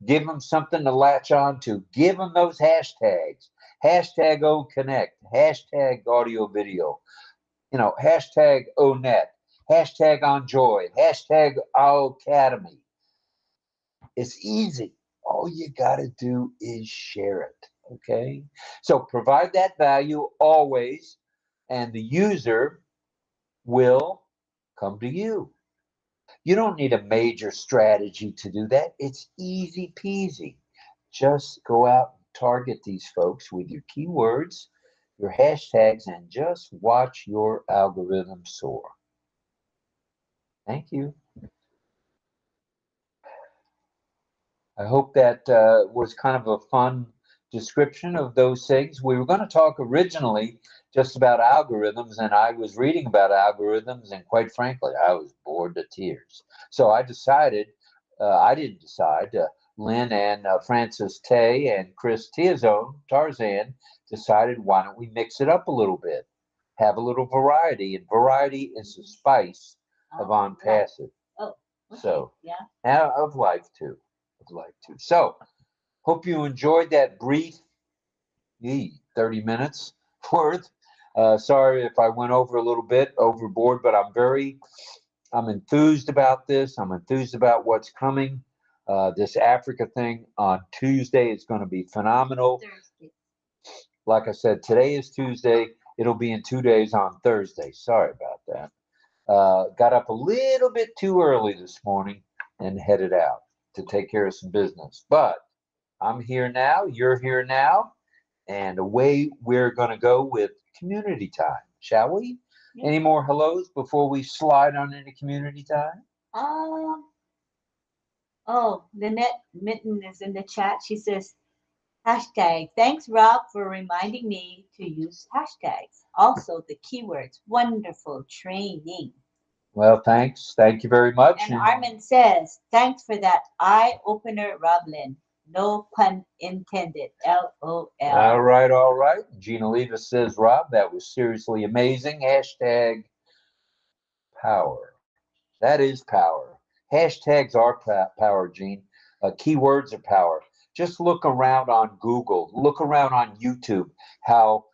Give them something to latch on to. Give them those hashtags. Hashtag OConnect. Hashtag audio video. Hashtag ONet. Hashtag OnJoy. Hashtag OurAcademy. It's easy. All you got to do is share it. Okay? So provide that value always, and the user will come to you. You don't need a major strategy to do that. It's easy peasy. Just go out and target these folks with your keywords, your hashtags, and just watch your algorithm soar. Thank you. I hope that was kind of a fun description of those things. We were going to talk originally just about algorithms, and I was reading about algorithms, and quite frankly, I was bored to tears. So I decided, I didn't decide, Lynn and Francis Tay and 𝗔𝗶𝘆𝗀𝗃, Tarzan, decided, why don't we mix it up a little bit? Have a little variety, and variety is the spice of on passive. Oh, okay. So, yeah. Of life too. Of life too. So, hope you enjoyed that brief 30 minutes worth. Sorry if I went over a little bit overboard, but I'm enthused about this. I'm enthused about what's coming. This Africa thing on Tuesday is going to be phenomenal. Thursday. Like I said, today is Tuesday. It'll be in 2 days on Thursday. Sorry about that. Got up a little bit too early this morning and headed out to take care of some business. But I'm here now. You're here now. And away we're going to go with community time, shall we? Yeah. Any more hellos before we slide on into community time? Oh, Lynette Mitten is in the chat. She says, hashtag, thanks, Rob, for reminding me to use hashtags. Also, the keywords, wonderful training. Well, thanks. Thank you very much. And Armin says, thanks for that eye-opener, Roblin. No pun intended. LOL. All right, all right. 𝗔𝗹𝗴𝗁 says, Rob, that was seriously amazing. Hashtag power. That is power. Hashtags are power, Gene. Keywords are power. Just look around on Google. Look around on YouTube. How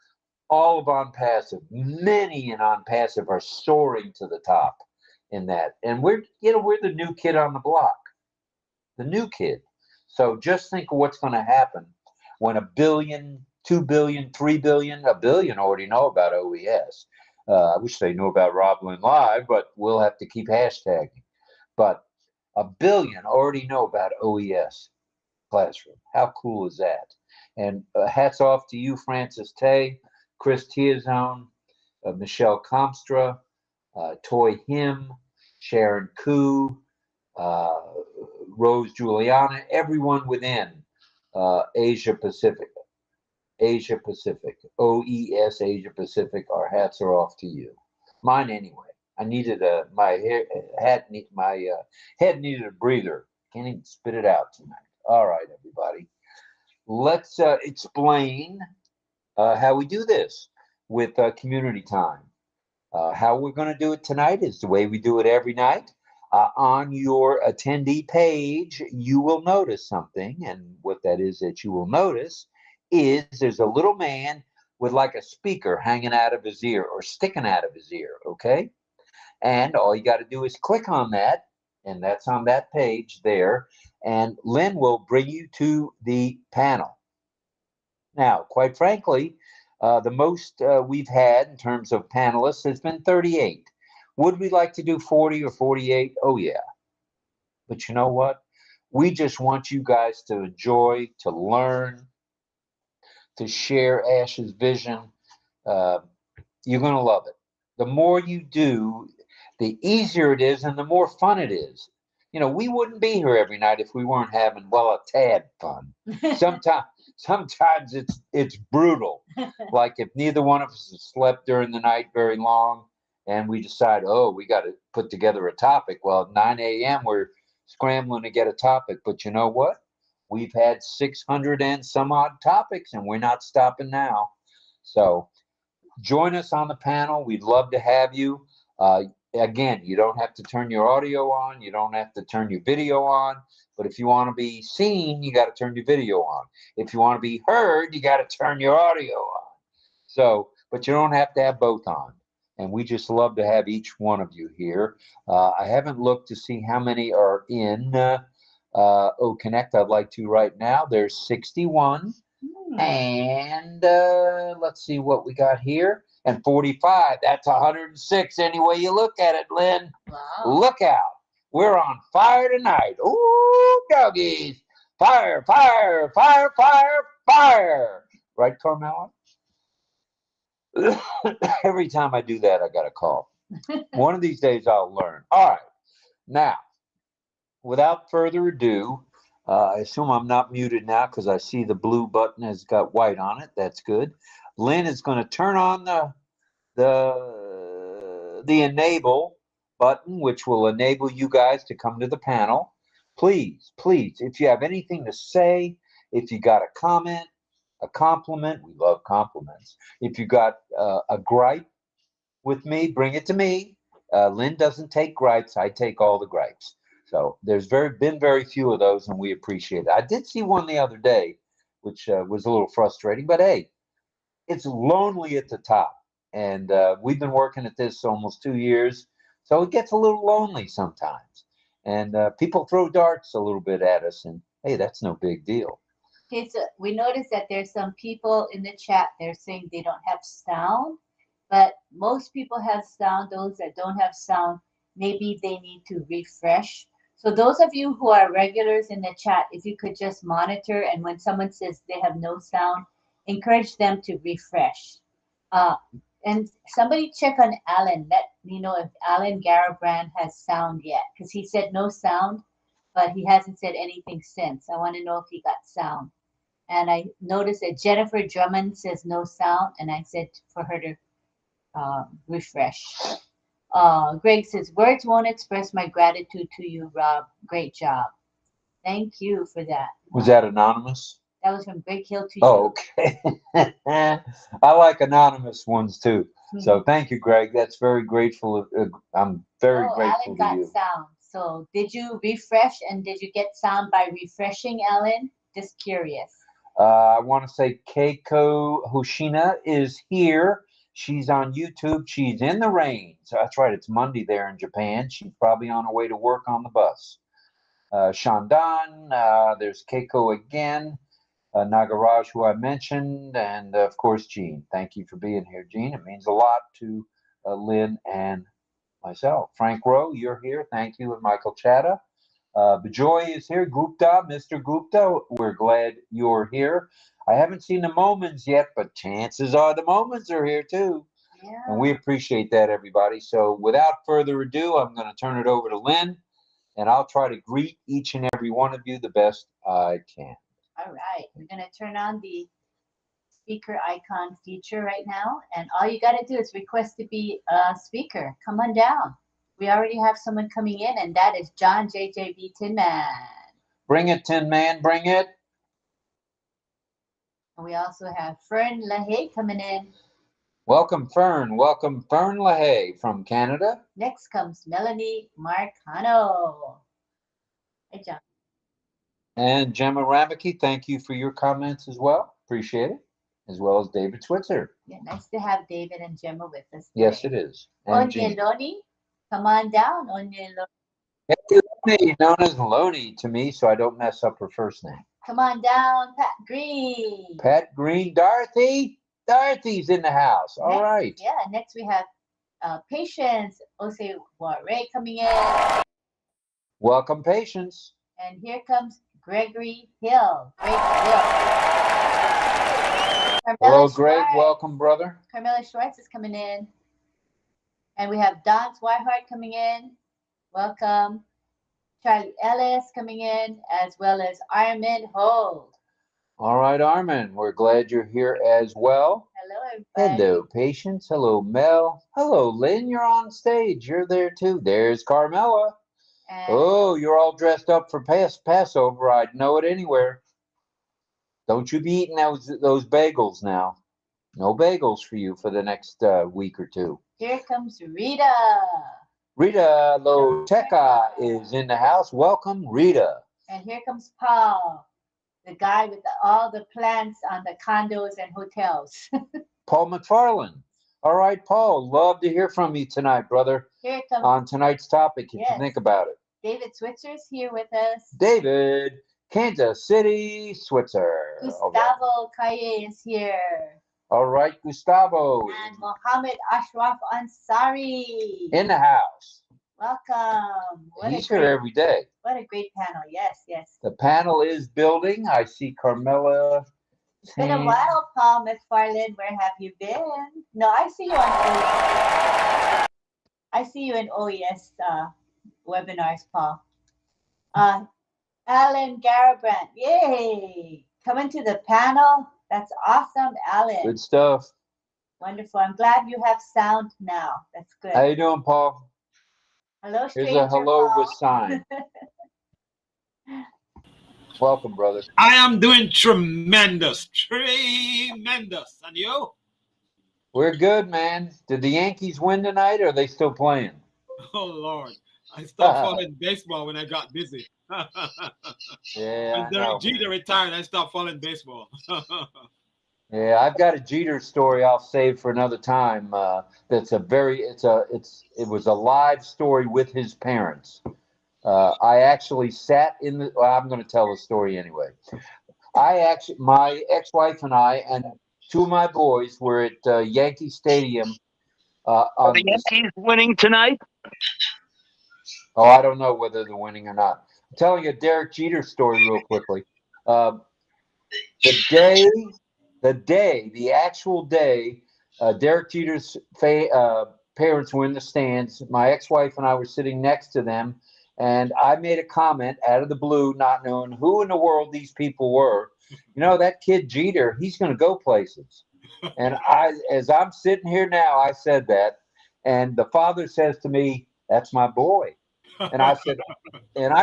all of On Passive, many in On Passive are soaring to the top in that. And we're the new kid on the block. The new kid. So just think of what's going to happen when 1 billion, 2 billion, 3 billion, 1 billion already know about OES. I wish they knew about Roblin Live, but we'll have to keep hashtagging. But 1 billion already know about OES Classroom. How cool is that? And hats off to you, Francis Tay, 𝗔𝗶𝘆𝗀𝗃, Michelle Comstra, Toy Him, Sharon Koo, Rose Juliana, everyone within Asia Pacific, OES Asia Pacific. Our hats are off to you. Mine anyway. I needed my head needed a breather. Can't even spit it out tonight. All right, everybody. Let's explain how we do this with community time. How we're going to do it tonight is the way we do it every night. On your attendee page, you will notice something, and what that is that you will notice is there's a little man with like a speaker hanging out of his ear or sticking out of his ear, okay? And all you got to do is click on that, and that's on that page there, and Lynn will bring you to the panel. Now, quite frankly, the most we've had in terms of panelists has been 38. Would we like to do 40 or 48? Oh, yeah. But you know what? We just want you guys to enjoy, to learn, to share Ash's vision. You're going to love it. The more you do, the easier it is and the more fun it is. You know, we wouldn't be here every night if we weren't having, well, a tad fun. Sometimes it's brutal. Like if neither one of us has slept during the night very long, and we decide, oh, we got to put together a topic. Well, at 9 a.m., we're scrambling to get a topic. But you know what? We've had 600 and some odd topics, and we're not stopping now. So join us on the panel. We'd love to have you. Again, you don't have to turn your audio on. You don't have to turn your video on. But if you want to be seen, you got to turn your video on. If you want to be heard, you got to turn your audio on. So, but you don't have to have both on. And we just love to have each one of you here. I haven't looked to see how many are in Connect. I'd like to right now. There's 61. And let's see what we got here. And 45. That's 106 any way you look at it, Lynn. Wow. Look out. We're on fire tonight. Ooh, doggies. Fire, fire, fire, fire, fire. Right, Carmela? Every time I do that, I got a call. One of these days I'll learn. All right. Now, without further ado, I assume I'm not muted now because I see the blue button has got white on it. That's good. Lynn is going to turn on the enable button, which will enable you guys to come to the panel. Please, please, if you have anything to say, if you got a comment, a compliment, we love compliments. If you got a gripe with me, bring it to me. Lynn doesn't take gripes. I take all the gripes. So there's been very few of those, and we appreciate it. I did see one the other day, which was a little frustrating, but hey, it's lonely at the top. And we've been working at this almost 2 years, so it gets a little lonely sometimes. And people throw darts a little bit at us, and hey, that's no big deal. Okay, so we noticed that there's some people in the chat, they're saying they don't have sound, but most people have sound. Those that don't have sound, maybe they need to refresh. So those of you who are regulars in the chat, if you could just monitor, and when someone says they have no sound, encourage them to refresh. And somebody check on Alan. Let me know if Alan 𝗔𝗴𝗀 has sound yet, because he said no sound, but he hasn't said anything since. I want to know if he got sound. And I noticed that Jennifer Drummond says no sound, and I said for her to refresh. Greg says, words won't express my gratitude to you, Rob. Great job. Thank you for that. Was that anonymous? That was from Greg Hill to you. Oh, okay. I like anonymous ones too. So thank you, Greg. That's very grateful. I'm very grateful Alan to you. got sound. So did you refresh, and did you get sound by refreshing, Alan? Just curious. I want to say Keiko Hoshina is here. She's on YouTube. She's in the rain. So that's right. It's Monday there in Japan. She's probably on her way to work on the bus. Shandan, there's Keiko again. Nagaraj, who I mentioned, and of course, Jean. Thank you for being here, Jean. It means a lot to Lynn and myself. Frank Rowe, you're here. Thank you. And Michael Chatta. 𝗔𝗶𝘆𝗶𝘁 is here. Gupta, Mr. Gupta, we're glad you're here. I haven't seen the Moments yet, but chances are the Moments are here too. Yeah. And we appreciate that, everybody. So without further ado, I'm going to turn it over to Lynn, and I'll try to greet each and every one of you the best I can. All right. We're going to turn on the speaker icon feature right now. And all you got to do is request to be a speaker. Come on down. We already have someone coming in, and that is John JJB Tin Man. Bring it, Tin Man, bring it. And we also have Fern LaHaye coming in. Welcome, Fern. Welcome, Fern LaHaye from Canada. Next comes Melanie Marcano. Hey, John. And 𝗔𝗹𝗴𝗁𝗪𝗀, thank you for your comments as well. Appreciate it. As well as David Switzer. Yeah, nice to have David and Gemma with us today. Yes, it is. And Onyeloni, come on down, Onyeloni. Loney, known as Loney to me, so I don't mess up her first name. Come on down, Pat Green. Pat Green, Dorothy. Dorothy's in the house. All right. Yeah, next we have Patience Ose-Ware coming in. Welcome, Patience. And here comes Gregory Hill. Greg Hill. Hello, Greg. Welcome, brother. Carmela Schwartz is coming in. And we have Don Swihart coming in. Welcome. Charlie Ellis coming in, as well as Armin Hold. All right, Armin. We're glad you're here as well. Hello, everybody. Hello, Patience. Hello, Mel. Hello, Lynn. You're on stage. You're there, too. There's Carmela. And oh, you're all dressed up for Passover. I'd know it anywhere. Don't you be eating those bagels now. No bagels for you for the next week or two. Here comes Rita. Rita Loteca is in the house. Welcome, Rita. And here comes Paul, the guy with all the plants on the condos and hotels. Paul McFarland. All right, Paul. Love to hear from you tonight, brother. Here comes on tonight's topic, if you think about it. David Switzer's here with us. David, Kansas City, Switzer. Gustavo Calle is here. All right, Gustavo. And Mohammed Ashraf Ansari. In the house. Welcome. He's here every day. What a great panel. Yes, yes. The panel is building. I see Carmela. It's been a while, Paul McFarland. Where have you been? No, I see you on OES. I see you in OES webinars, Paul. Alan Garabrandt. Yay. Coming to the panel. That's awesome, Alan. Good stuff. Wonderful. I'm glad you have sound now. That's good. How you doing, Paul? Hello, Here's stranger a hello Paul. with sign. Welcome, brother. I am doing tremendous. And you? We're good, man. Did the Yankees win tonight, or are they still playing? Oh, Lord. I stopped following baseball when I got busy. Yeah, when Derek Jeter retired, I stopped following baseball. Yeah, I've got a Jeter story I'll save for another time. That's a very it was a live story with his parents. I actually sat in the. Well, I'm going to tell the story anyway. My ex-wife and I and two of my boys were at Yankee Stadium. Are the Yankees winning tonight? Oh, I don't know whether they're winning or not. I'm telling you a Derek Jeter story real quickly. The actual day, Derek Jeter's parents were in the stands. My ex-wife and I were sitting next to them, and I made a comment out of the blue, not knowing who in the world these people were. You know, that kid Jeter, he's going to go places. And as I'm sitting here now, I said that, and the father says to me, "That's my boy." And I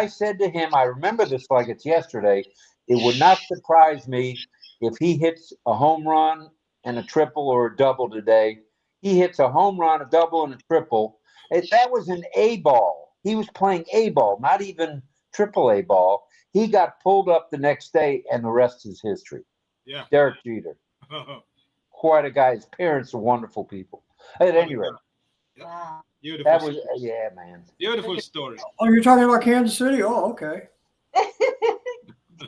said to him, I remember this like it's yesterday. It would not surprise me if he hits a home run and a triple or a double today. He hits a home run, a double, and a triple. That was an A ball. He was playing A ball, not even triple A ball. He got pulled up the next day, and the rest is history. Yeah. Derek Jeter. Quite a guy. His parents are wonderful people. At any rate. Wow. Beautiful. That was, yeah, man. Beautiful story. Oh, you're talking about Kansas City? Oh, okay.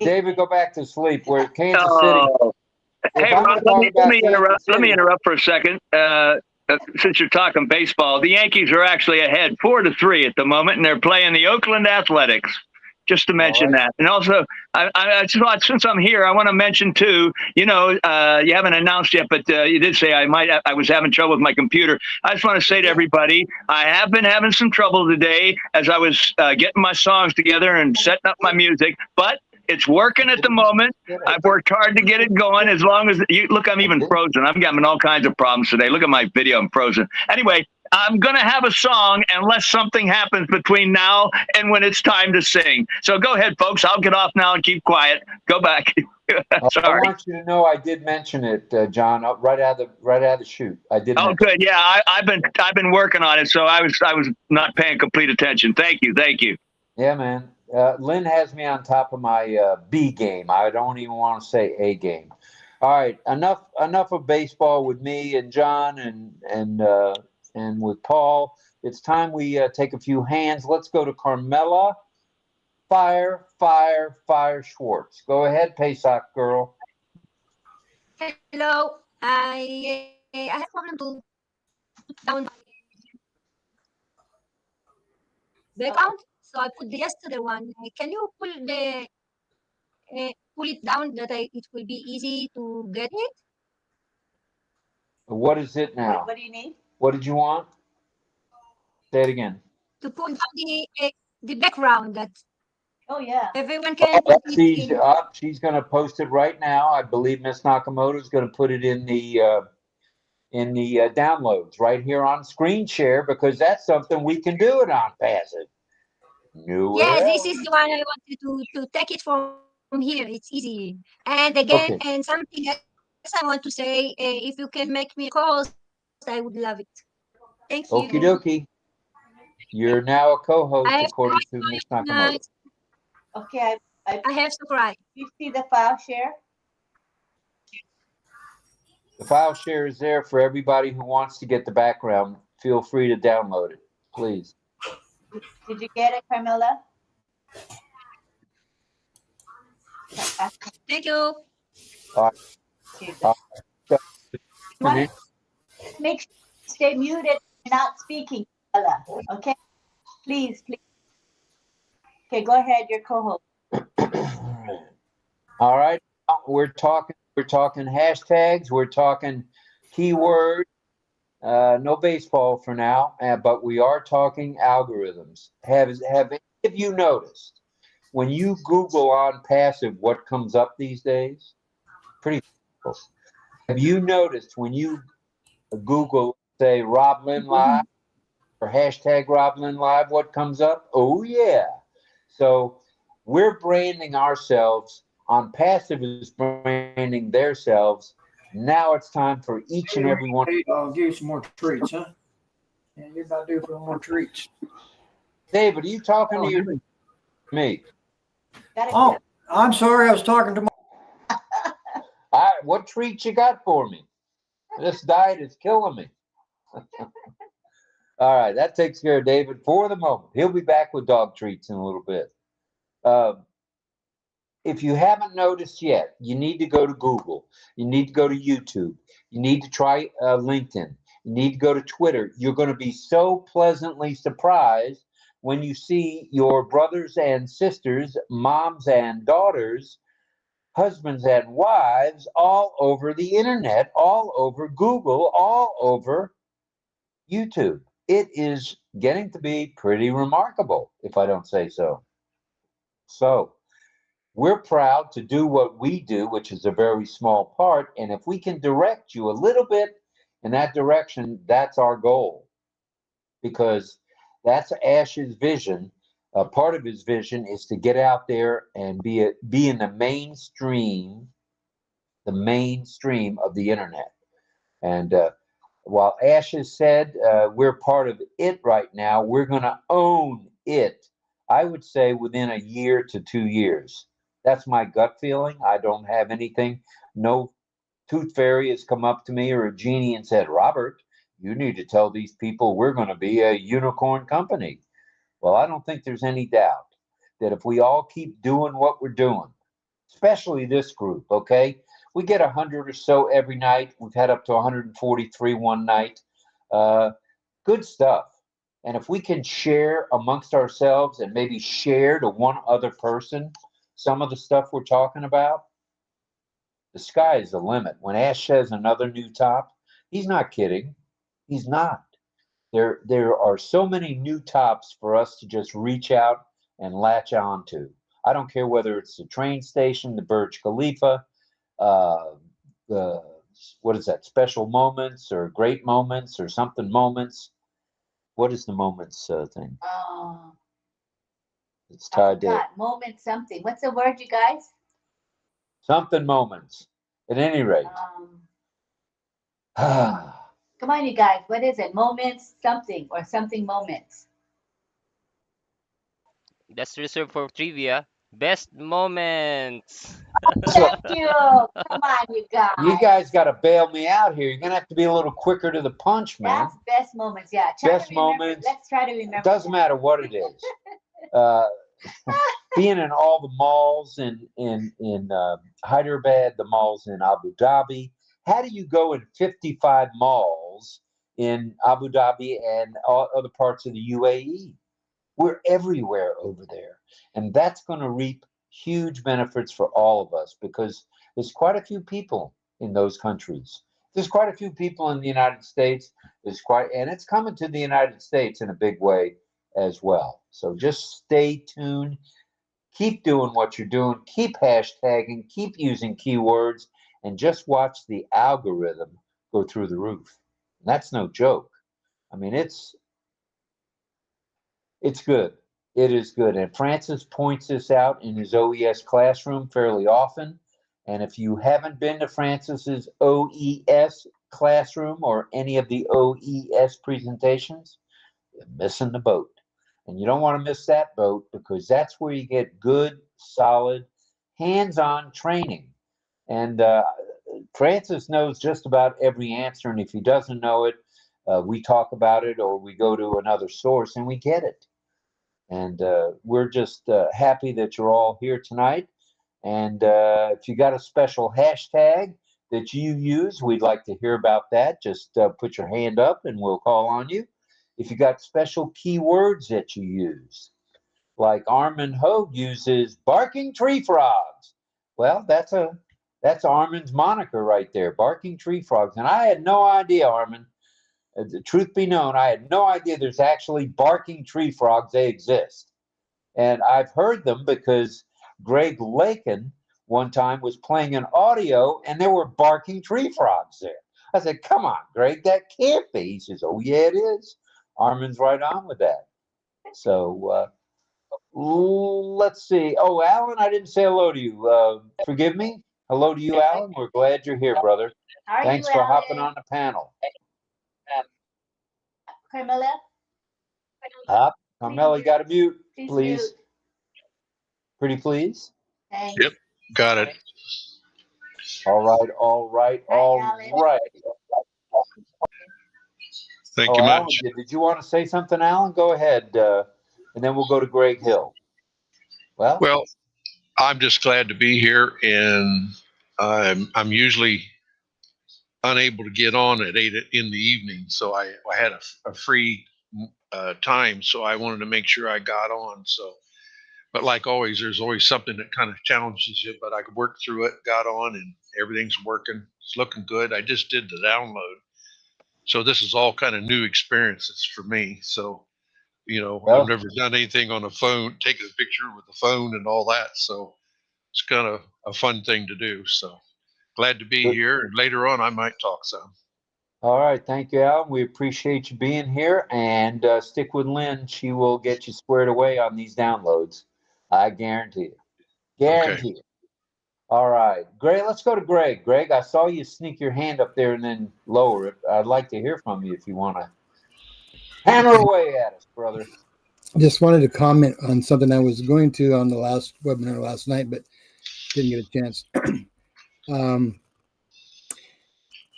David, go back to sleep. We're at Kansas Oh. City. Hey, Rob, let me interrupt for a second. Since you're talking baseball, the Yankees are actually ahead 4-3 at the moment, and they're playing the Oakland Athletics. Just to mention that. And also, I thought since I'm here, I want to mention too, you haven't announced yet, but you did say I was having trouble with my computer. I just want to say to everybody, I have been having some trouble today as I was getting my songs together and setting up my music, but it's working at the moment. I've worked hard to get it going. As long as you look, I'm even frozen. I'm having all kinds of problems today. Look at my video. I'm frozen. Anyway, I'm going to have a song unless something happens between now and when it's time to sing. So go ahead, folks. I'll get off now and keep quiet. Go back. Sorry. I want you to know I did mention it, John, right out of the chute. I did. Oh, good. Yeah, I've been working on it, so I was not paying complete attention. Thank you. Yeah, man. Lynn has me on top of my B game. I don't even want to say A game. All right, enough of baseball with me and John and with Paul. It's time we take a few hands. Let's go to Carmela. Fire Schwartz. Go ahead, Pesach girl. Hello. I have problem to put down the account, so I put the yesterday one. Can you pull it down that it will be easy to get it? What is it now? What do you need? What did you want? Say it again. To pull down the background that everyone can. She's going to post it right now. I believe Miss Nakamoto is going to put it in the downloads right here on screen share, because that's something we can do it on Passive. This is the one I wanted to take it from here. It's easy. And again, and something else I want to say, if you can make me co-host, I would love it. Thank you. Okie dokie. You're now a co-host according to Miss Nakamoto. Okay, I have to cry. You see the file share? The file share is there for everybody who wants to get the background. Feel free to download it, please. Did you get it, Carmela? Thank you. Make sure you stay muted and not speaking, Carmela. Okay? Please. Okay, go ahead. You're co-host. All right. We're talking hashtags. We're talking keywords. No baseball for now, but we are talking algorithms. Have any of you noticed when you Google on passive, what comes up these days? Pretty cool. Have you noticed when you Google, say, Rob Lynn Live or hashtag Rob Lynn Live, what comes up? Oh, yeah. So we're branding ourselves. On passive is branding themselves. Now it's time for each and every one. I'll give you some more treats, huh? Yeah, you're about due for more treats. David, are you talking to you? Me. Oh, I'm sorry. I was talking to my. What treats you got for me? This diet is killing me. All right, that takes care of David for the moment. He'll be back with dog treats in a little bit. If you haven't noticed yet, you need to go to Google. You need to go to YouTube. You need to try LinkedIn. You need to go to Twitter. You're going to be so pleasantly surprised when you see your brothers and sisters, moms and daughters, husbands and wives all over the internet, all over Google, all over YouTube. It is getting to be pretty remarkable, if I don't say so. So we're proud to do what we do, which is a very small part. And if we can direct you a little bit in that direction, that's our goal. Because that's Ash's vision. Part of his vision is to get out there and be in the mainstream of the internet. And while Ash has said we're part of it right now, we're going to own it, I would say, within a year to 2 years. That's my gut feeling. I don't have anything. No tooth fairy has come up to me or a genie and said, Robert, you need to tell these people we're going to be a unicorn company. Well, I don't think there's any doubt that if we all keep doing what we're doing, especially this group, okay? We get 100 or so every night. We've had up to 143 one night. Good stuff. And if we can share amongst ourselves and maybe share to one other person some of the stuff we're talking about, the sky is the limit. When Ash says another new top, he's not kidding. He's not. There are so many new tops for us to just reach out and latch on to. I don't care whether it's the train station, the 𝗔𝗶𝗁𝗁, the what is that? Special moments or great moments or something moments. What is the moments thing? It's tied to moment something. What's the word, you guys? Something moments. At any rate. Come on, you guys. What is it? Moments something or something moments. That's reserved for trivia. Best moments. Thank you. Come on, you guys. You guys got to bail me out here. You're going to have to be a little quicker to the punch, man. That's best moments, yeah. Best moments. Let's try to remember. It doesn't matter what it is. Being in all the malls in Hyderabad, the malls in Abu Dhabi. How do you go in 55 malls in Abu Dhabi and all other parts of the UAE? We're everywhere over there. And that's going to reap huge benefits for all of us because there's quite a few people in those countries. There's quite a few people in the United States. And it's coming to the United States in a big way as well. So just stay tuned. Keep doing what you're doing. Keep hashtagging. Keep using keywords. And just watch the algorithm go through the roof. And that's no joke. I mean, it's good. It is good. And Francis points this out in his OES classroom fairly often. And if you haven't been to Francis's OES classroom or any of the OES presentations, you're missing the boat. And you don't want to miss that boat because that's where you get good, solid, hands-on training. And Francis knows just about every answer. And if he doesn't know it, we talk about it or we go to another source and we get it. And we're just happy that you're all here tonight. And if you got a special hashtag that you use, we'd like to hear about that. Just put your hand up and we'll call on you. If you got special keywords that you use, like Armin Hogue uses barking tree frogs. Well, that's Armin's moniker right there, barking tree frogs. And I had no idea, Armin. The truth be known, I had no idea there's actually barking tree frogs. They exist. And I've heard them because Greg Lakin one time was playing an audio and there were barking tree frogs there. I said, come on, Greg, that can't be. He says, oh, yeah, it is. Armin's right on with that. So let's see. Oh, Alan, I didn't say hello to you. Forgive me. Hello to you, Alan. We're glad you're here, brother. Thanks for hopping on the panel. Carmela? Carmela, you got to mute, Please please. mute. Pretty please. Thanks. Yep, got it. All right, all right, all right. Thank you Alan, much. did you want to say something, Alan? Go ahead, and then we'll go to Greg Hill. Well, I'm just glad to be here, and I'm usually unable to get on at 8 in the evening, so I had a free time, so I wanted to make sure I got on. So, but like always, there's always something that kind of challenges you, but I could work through it, got on, and everything's working. It's looking good. I just did the download. So this is all kind of new experiences for me. So, you know, I've never done anything on a phone, taking a picture with the phone and all that. So it's kind of a fun thing to do. So glad to be here. And later on, I might talk some. All right. Thank you, Alan. We appreciate you being here, and stick with Lynn. She will get you squared away on these downloads. I guarantee it. Guarantee it. All right. Greg, let's go to Greg. Greg, I saw you sneak your hand up there and then lower it. I'd like to hear from you if you want to hammer away at us, brother. Just wanted to comment on something I was going to on the last webinar last night, but didn't get a chance.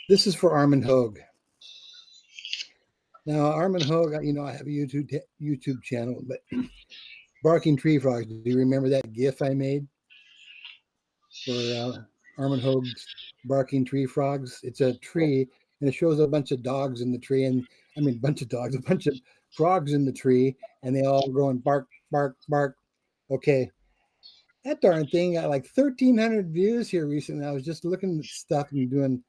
This is for Armin Hoag. Now, Armin Hoag, you know, I have a YouTube channel, but barking tree frogs. Do you remember that GIF I made for Armin Hoag's barking tree frogs? It's a tree, and it shows a bunch of dogs in the tree, and I mean, a bunch of frogs in the tree, and they all go and bark, bark, bark. Okay, that darn thing got like 1,300 views here recently. I was just looking at stuff and doing,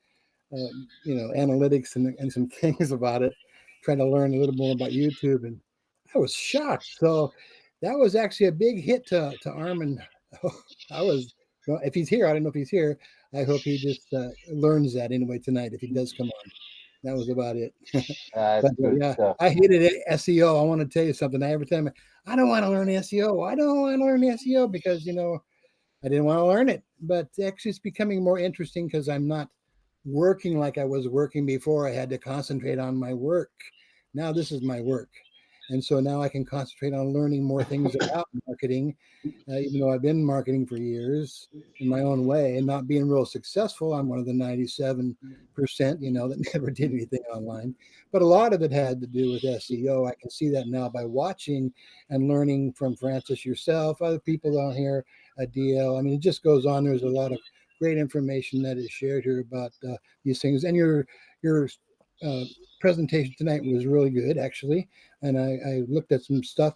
you know, analytics and some things about it, trying to learn a little more about YouTube, and I was shocked. So that was actually a big hit to Armin. I was, well, if he's here, I don't know if he's here. I hope he just learns that anyway tonight if he does come on. That was about it. But yeah, I hated SEO. I want to tell you something. Every time I don't want to learn SEO. I don't want to learn SEO because, you know, I didn't want to learn it. But actually, it's becoming more interesting because I'm not working like I was working before. I had to concentrate on my work. Now this is my work. And so now I can concentrate on learning more things about marketing, even though I've been marketing for years in my own way and not being real successful. I'm one of the 97%, you know, that never did anything online. But a lot of it had to do with SEO. I can see that now by watching and learning from Francis yourself, other people out here, DL. I mean, it just goes on. There's a lot of great information that is shared here about these things. And your presentation tonight was really good, actually. And I looked at some stuff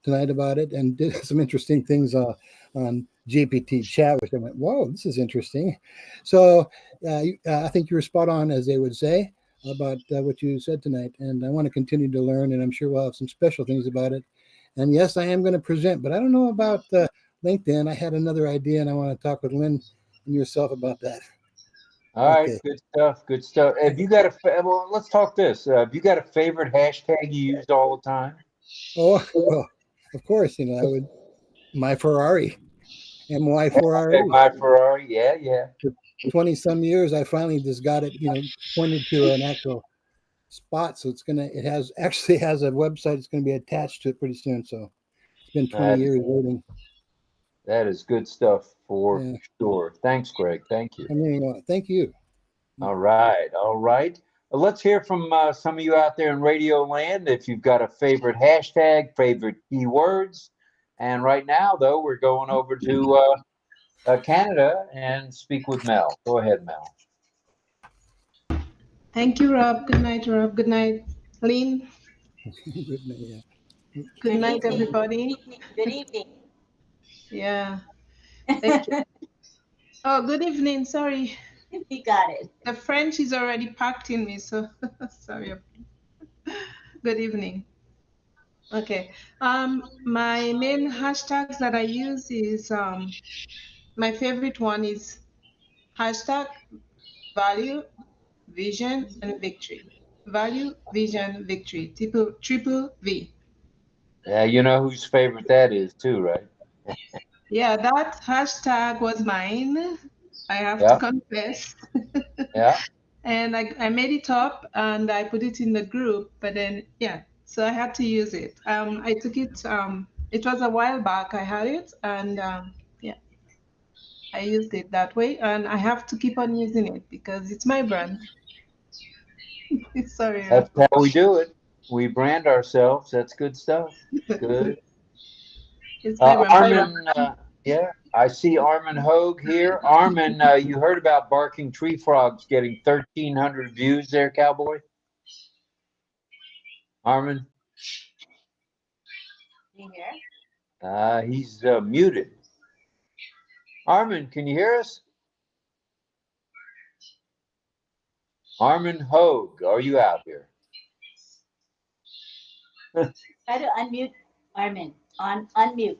tonight about it and did some interesting things on GPT chat, which I went, whoa, this is interesting. So I think you were spot on, as they would say, about what you said tonight. And I want to continue to learn, and I'm sure we'll have some special things about it. And yes, I am going to present, but I don't know about LinkedIn. I had another idea, and I want to talk with Lynn and yourself about that. All right, good stuff. Good stuff. Have you got well, let's talk this. Have you got a favorite hashtag you used all the time? Oh, well, of course. You know, I would. My Ferrari, MY4RE. My Ferrari, yeah. For 20 some years, I finally just got it, you know, pointed to an actual spot. So it actually has a website. It's going to be attached to it pretty soon. So it's been 20 years waiting. That is good stuff for sure. Thanks, Greg. Thank you. I mean, thank you. All right. Let's hear from some of you out there in Radio Land. If you've got a favorite hashtag, favorite keywords. And right now, though, we're going over to Canada and speak with Mel. Go ahead, Mel. Thank you, Rob. Good night, Rob. Good night, Lynn. Good night, Good night, everybody. Good evening. Yeah. Thank you. Oh, good evening. Sorry. You got it. The French is already packed in me, so sorry. Good evening. Okay. My main hashtags that I use is my favorite one is hashtag value, vision, and victory. Value, vision, victory. Triple V. Yeah, you know whose favorite that is too, right? Yeah, that hashtag was mine. I have to Yeah, confess. yeah. And I made it up and I put it in the group, but then yeah, so I had to use it. I took it. It was a while back. I had it, and yeah, I used it that way, and I have to keep on using it because it's my brand. Sorry, That's Rob. how we do it. We brand ourselves. That's good stuff. Good. It's my brand. Armin, yeah, I see Armin Hogue here. Armin, you heard about barking tree frogs getting 1,300 views there, cowboy? Armin? You hear? He's muted. Armin, can you hear us? Armin Hogue, are you out here? Try to unmute Armin. Unmute.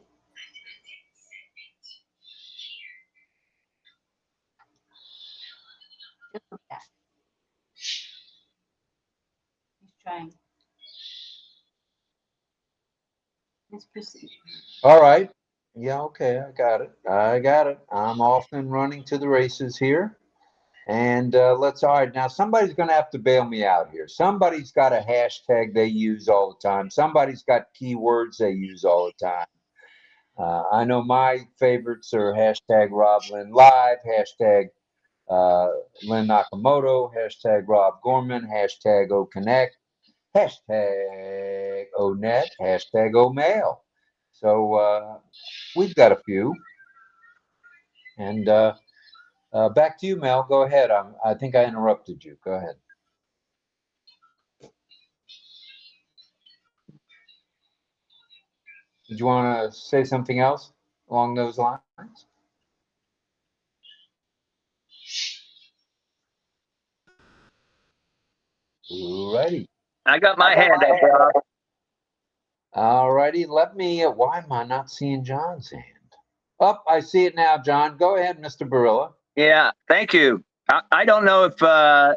Just like that. He's trying. Let's proceed. All right. Yeah, okay, I got it. I got it. I'm off and running to the races here. And all right, now somebody's going to have to bail me out here. Somebody's got a hashtag they use all the time. Somebody's got keywords they use all the time. I know my favorites are hashtag Rob Lynn Live, hashtag Lynn Nakamoto, hashtag Rob Gorman, hashtag OConnect, hashtag ONet, hashtag OMail. So we've got a few. And back to you, Mel. Go ahead. I think I interrupted you. Go ahead. Did you want to say something else along those lines? Alrighty. I got my hand up, Rob. Alrighty. Let me. Why am I not seeing John's hand? Oh, I see it now, John. Go ahead, Mr. 𝗵𝗲𝘆. Yeah, thank you. I don't know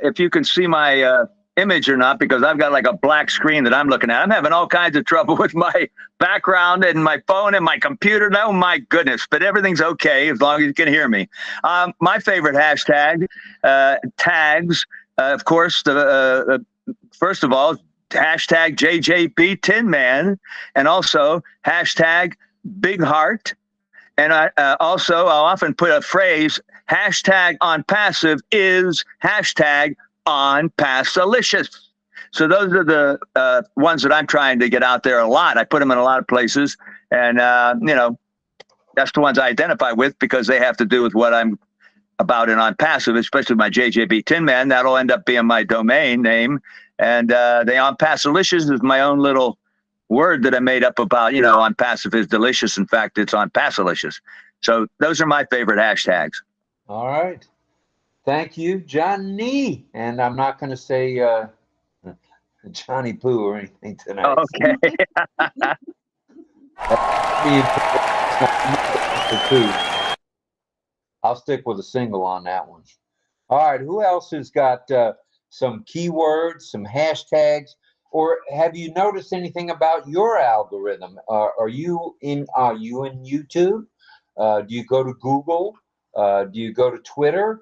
if you can see my image or not because I've got like a black screen that I'm looking at. I'm having all kinds of trouble with my background and my phone and my computer. Oh my goodness! But everything's okay as long as you can hear me. My favorite hashtag tags, of course. First of all, hashtag 𝗔𝗹𝗴𝗁 and also hashtag Big Heart. And I'll often put a phrase, hashtag on passive is hashtag on passalicious. So those are the ones that I'm trying to get out there a lot. I put them in a lot of places. And, that's the ones I identify with because they have to do with what I'm about and on passive, especially my 𝗔𝗹𝗴𝗁. That'll end up being my domain name. And the on passalicious is my own little word that I made up about, on passive is delicious. In fact, it's on passalicious. So those are my favorite hashtags. All right. Thank you, Johnny. And I'm not going to say Johnny Poo or anything tonight. Okay. I'll stick with a single on that one. All right. Who else has got some keywords, some hashtags? Or have you noticed anything about your algorithm? Are you in YouTube? Do you go to Google? Do you go to Twitter?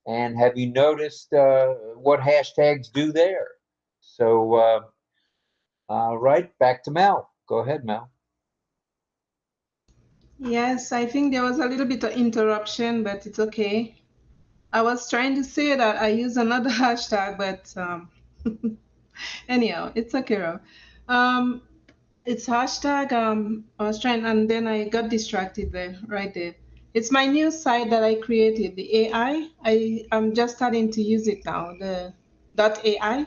And have you noticed what hashtags do there? So, right, back to Mel. Go ahead, Mel. Yes, I think there was a little bit of interruption, but it's okay. I was trying to say that I use another hashtag, but anyhow, it's okay, Rob. It's hashtag, I was trying, and then I got distracted there, right there. It's my new site that I created, the AI. I'm just starting to use it now, the .ai.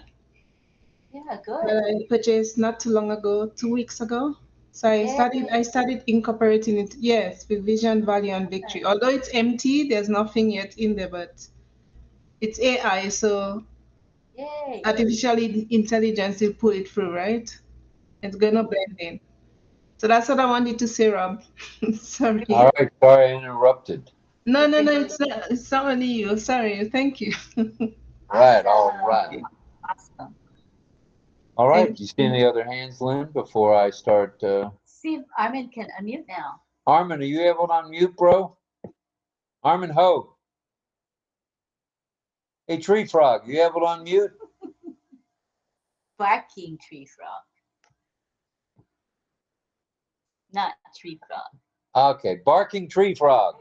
Yeah, good. That I purchased not too long ago, 2 weeks ago. So I started incorporating it, yes, with vision, value, and victory. Although it's empty, there's nothing yet in there, but it's AI, so Yay. artificial intelligence will pull it through, right? It's gonna blend in. So that's what I wanted to say, Rob. Sorry. All right, sorry I interrupted. No, no, no, it's not only you. Sorry, thank you. Right, all right. Awesome. All right, do you see any other hands, Lynn, before I start? See if Armin can unmute now. Armin, are you able to unmute, bro? Armin Ho. Hey, Tree Frog, you able to unmute? Barking tree frog. Not tree frog. Okay, barking tree frog.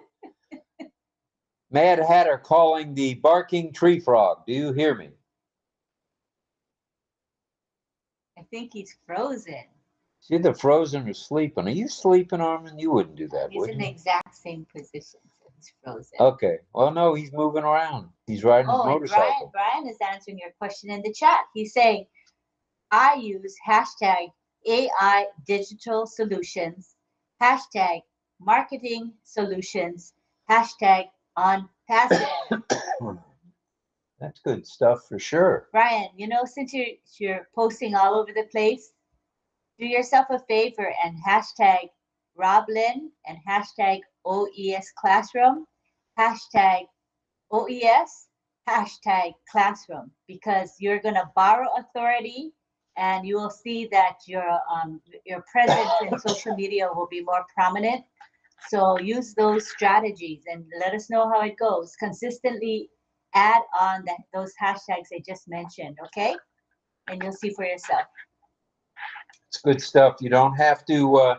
Mad Hatter calling the barking tree frog. Do you hear me? I think he's frozen. He's either frozen or sleeping. Are you sleeping, Armin? You wouldn't do that, He's would in you? the exact same position, so he's frozen. Okay. Well, no, he's moving around. He's riding his motorcycle. Brian is answering your question in the chat. He's saying, I use hashtag AI digital solutions, hashtag marketing solutions, hashtag on passive. That's good stuff for sure. Brian, you know, since you're posting all over the place, do yourself a favor and hashtag Roblyn and hashtag OES Classroom, hashtag OES, hashtag Classroom, because you're going to borrow authority and you will see that your presence in social media will be more prominent. So use those strategies and let us know how it goes. Consistently add on those hashtags I just mentioned, okay? And you'll see for yourself. It's good stuff. You don't have to.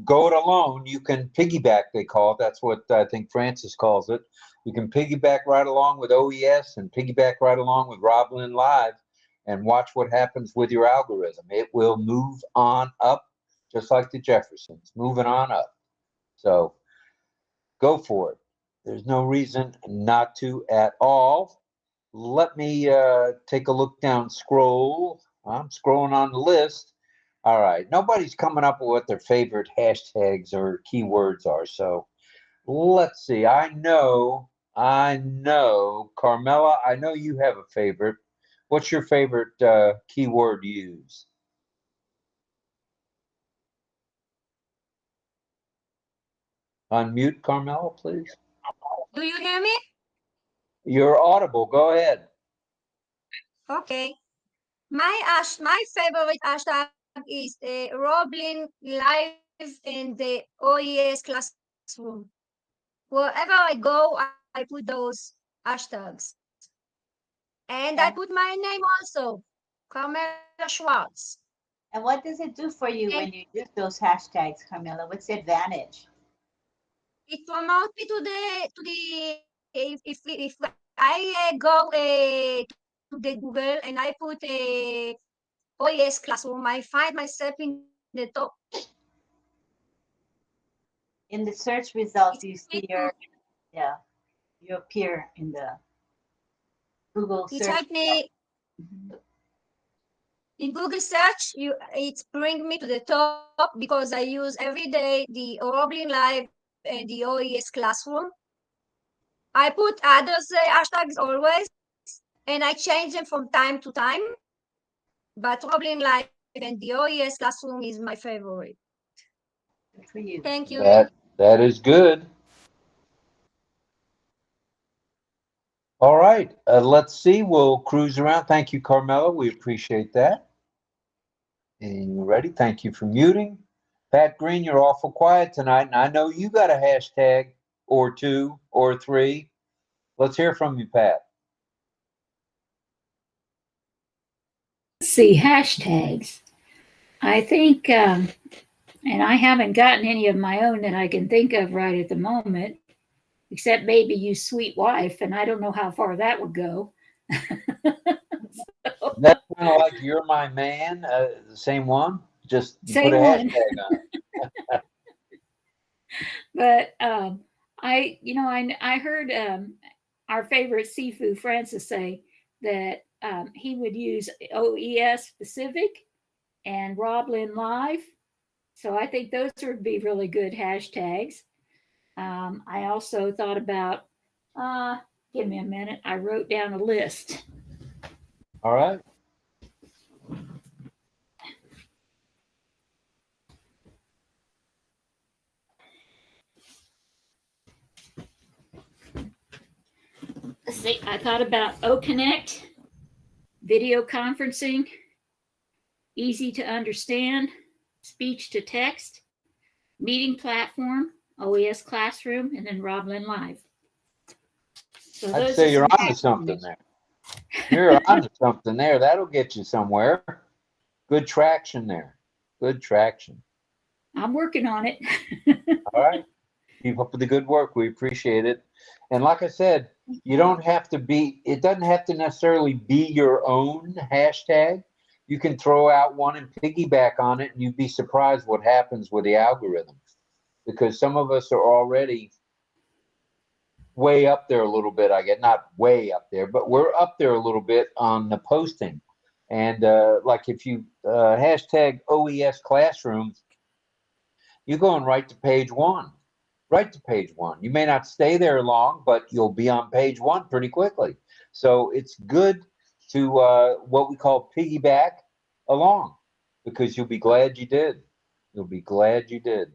Go it alone. You can piggyback. They call it. That's what I think Francis calls it. You can piggyback right along with OES and piggyback right along with Roblyn Live, and watch what happens with your algorithm. It will move on up, just like the Jeffersons, moving on up. So go for it. There's no reason not to at all. Let me take a look down, scroll. I'm scrolling on the list. All right. Nobody's coming up with what their favorite hashtags or keywords are. So let's see. I know, Carmela, I know you have a favorite. What's your favorite keyword to use? Unmute, Carmela, please. Do you hear me? You're audible. Go ahead. Okay. My favorite hashtag is Roblyn Live in the OES classroom. Wherever I go, I put those hashtags. And I put my name also, Carmela Schwartz. And what does it do for you when you use those hashtags, Carmela? What's the advantage? It promotes me to the if I go to the Google and I put a OES classroom, I find myself in the top. In the search results, you see you appear in the Google search. It helped me in Google search. It brings me to the top because I use every day the Roblyn Live and the OES classroom. I put others hashtags always, and I change them from time to time. But Roblyn Live and the OES classroom is my favorite. Good for you. Thank you. That is good. All right, let's see. We'll cruise around. Thank you, Carmela. We appreciate that. And you ready? Thank you for muting. Pat Green, you're awful quiet tonight, and I know you got a hashtag or two or three. Let's hear from you, Pat. Let's see, hashtags. I think, and I haven't gotten any of my own that I can think of right at the moment, except maybe you sweet wife, and I don't know how far that would go. That's kind of like You're My Man, the same one, just you put a hashtag on it. But I heard our favorite Sifu Francis say that he would use OES specific and Roblyn Live. So I think those would be really good hashtags. I also thought about, give me a minute, I wrote down a list. All right. let's see, I thought about OConnect, video conferencing, easy to understand, speech to text, meeting platform, OES Classroom, and then 𝗏𝗏𝘆 Live. So I'd those say are you're some onto something there. You're onto something there. That'll get you somewhere. Good traction there. Good traction. I'm working on it. All right. Keep up with the good work. We appreciate it. And like I said, you don't have to be, it doesn't have to necessarily be your own hashtag. You can throw out one and piggyback on it, and you'd be surprised what happens with the algorithm. Because some of us are already way up there a little bit, I get, not way up there, but we're up there a little bit on the posting. And like if you hashtag OES Classroom, you're going right to page one. Right to page one. You may not stay there long, but you'll be on page one pretty quickly. So it's good to what we call piggyback along, because you'll be glad you did. You'll be glad you did.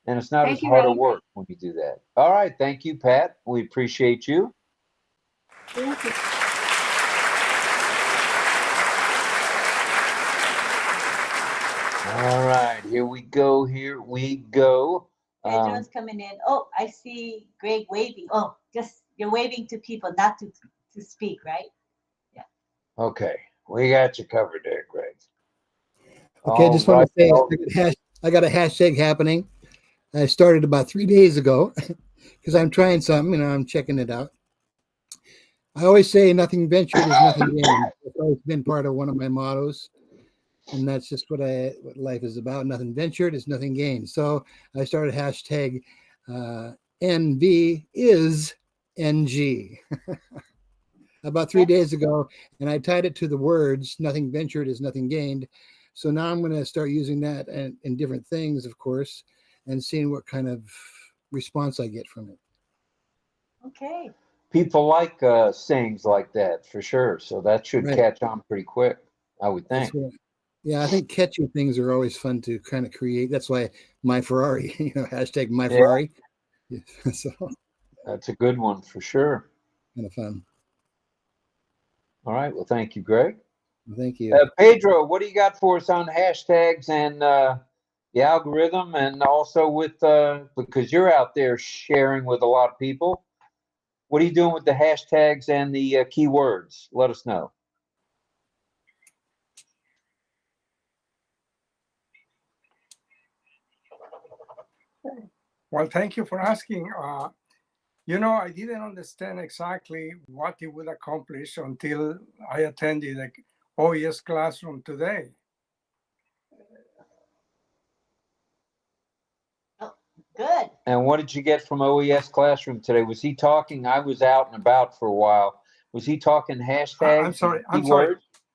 And it's not as hard a work when you do that. All right. Thank you, Pat. We appreciate you. Thank you. All right. Here we go. Here we go. Pedro's coming in. Oh, I see Greg waving. Oh, just you're waving to people, not to speak, right? Yeah. Okay. We got you covered there, Greg. Okay, I just want to say I got a hashtag happening. I started about 3 days ago because I'm trying something, you know, I'm checking it out. I always say nothing ventured is nothing gained. It's always been part of one of my mottos. And that's just what life is about. Nothing ventured is nothing gained. So I started hashtag NV is NG about 3 days ago. And I tied it to the words, nothing ventured is nothing gained. So now I'm going to start using that in different things, of course, and seeing what kind of response I get from it. Okay. People like sayings like that for sure. So that should catch on pretty quick, I would think. Yeah, I think catchy things are always fun to kind of create. That's why my Ferrari, you know, hashtag my Ferrari. Yeah. So that's a good one for sure. Kind of fun. All right. Well, thank you, Greg. Thank you. Pedro, what do you got for us on hashtags and the algorithm, and also with because you're out there sharing with a lot of people? What are you doing with the hashtags and the keywords? Let us know. Well, thank you for asking. You know, I didn't understand exactly what it would accomplish until I attended the OES Classroom today. Oh, good. And what did you get from OES Classroom today? Was he talking? I was out and about for a while. Was he talking hashtags?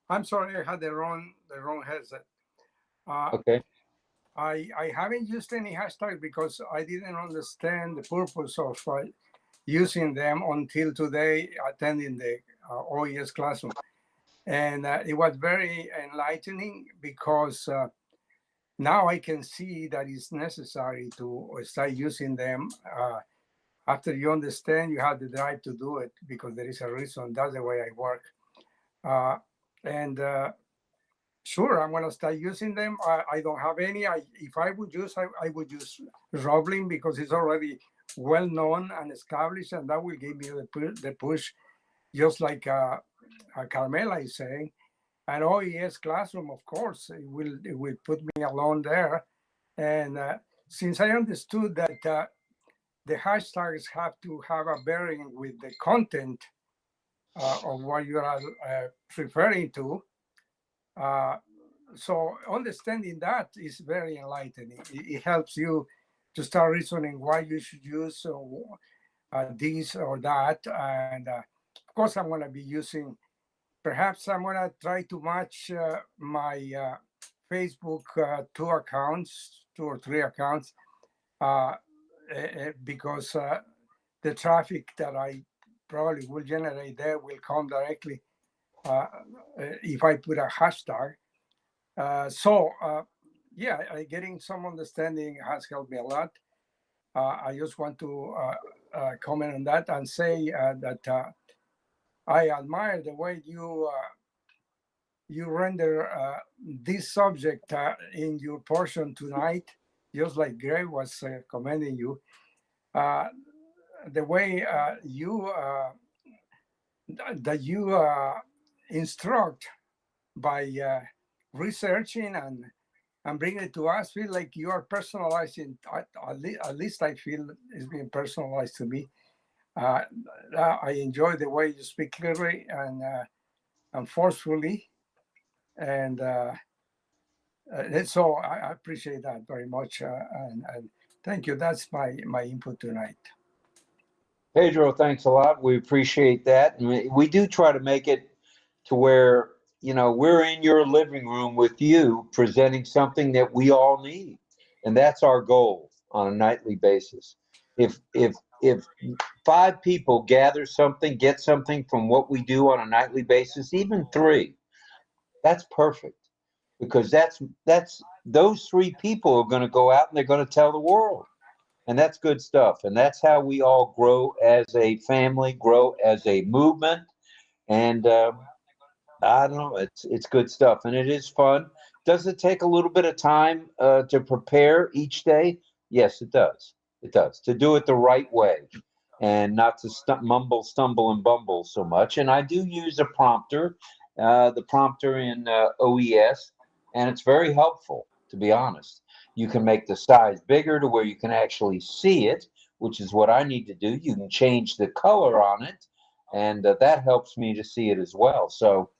I'm sorry. I had the wrong headset. Okay. I haven't used any hashtags because I didn't understand the purpose of using them until today, attending the OES Classroom. And it was very enlightening because now I can see that it's necessary to start using them. After you understand, you have the drive to do it because there is a reason. That's the way I work. Sure, I'm going to start using them. I don't have any. If I would use, I would use 𝗏𝗏𝘆𝗶𝘆 because it's already well known and established, and that will give me the push, just like Carmela is saying. And OES Classroom, of course, it will put me along there. And since I understood that the hashtags have to have a bearing with the content of what you are referring to. So understanding that is very enlightening. It helps you to start reasoning why you should use this or that. And of course, I'm going to be using, perhaps I'm going to try to match my Facebook 2 or 3 accounts, because the traffic that I probably will generate there will come directly if I put a hashtag. Yeah, getting some understanding has helped me a lot. I just want to comment on that and say that I admire the way you render this subject in your portion tonight, just like Greg was commending you. The way that you instruct by researching and bringing it to us, feel like you are personalizing. At least I feel it's being personalized to me. I enjoy the way you speak clearly and forcefully, and so I appreciate that very much. And thank you. That's my input tonight. Pedro, thanks a lot. We appreciate that. And we do try to make it to where, you know, we're in your living room with you presenting something that we all need. And that's our goal on a nightly basis. If 5 people gather something, get something from what we do on a nightly basis, even 3, that's perfect. Because that's those 3 people are going to go out and they're going to tell the world. And that's good stuff. And that's how we all grow as a family, grow as a movement. And I don't know, it's good stuff. And it is fun. Does it take a little bit of time to prepare each day? Yes, it does. It does. To do it the right way and not to mumble, stumble, and bumble so much. And I do use a prompter, the prompter in OES, and it's very helpful, to be honest. You can make the size bigger to where you can actually see it, which is what I need to do. You can change the color on it, and that helps me to see it as well. So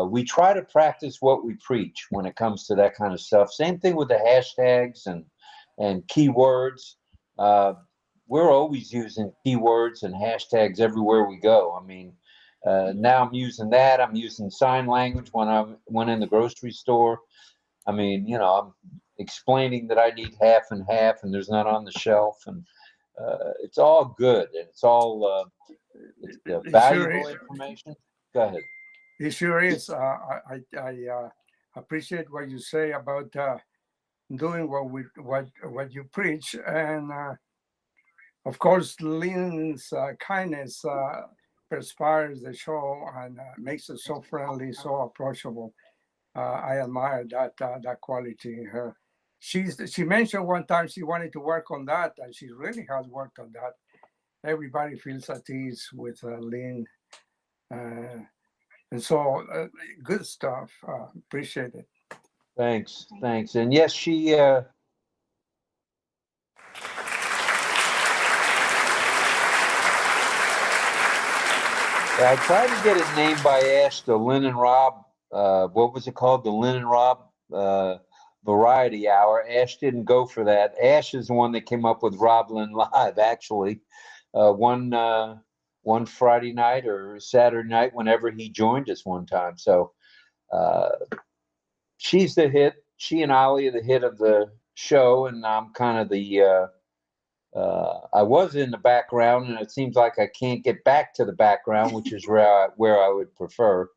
we try to practice what we preach when it comes to that kind of stuff. Same thing with the hashtags and keywords. We're always using keywords and hashtags everywhere we go. I mean, now I'm using that. I'm using sign language when I went in the grocery store. I mean, you know, I'm explaining that I need half and half and there's none on the shelf, and it's all good, and it's all valuable information. Go ahead. It sure is. I appreciate what you say about doing what you preach, and of course, Lynn's kindness perspires the show and makes it so friendly, so approachable. I admire that quality in her. She mentioned one time she wanted to work on that, and she really has worked on that. Everybody feels at ease with Lynn, and so good stuff. Appreciate it. Thanks. And yes, she. I tried to get it named by Ash, the Lynn and Rob. What was it called? The Lynn and Rob Variety Hour. Ash didn't go for that. Ash is the one that came up with Roblin Live, actually. One Friday night or Saturday night, whenever he joined us one time. So she's the hit. She and Ollie are the hit of the show, and I'm kind of the. I was in the background, and it seems like I can't get back to the background, which is where I would prefer.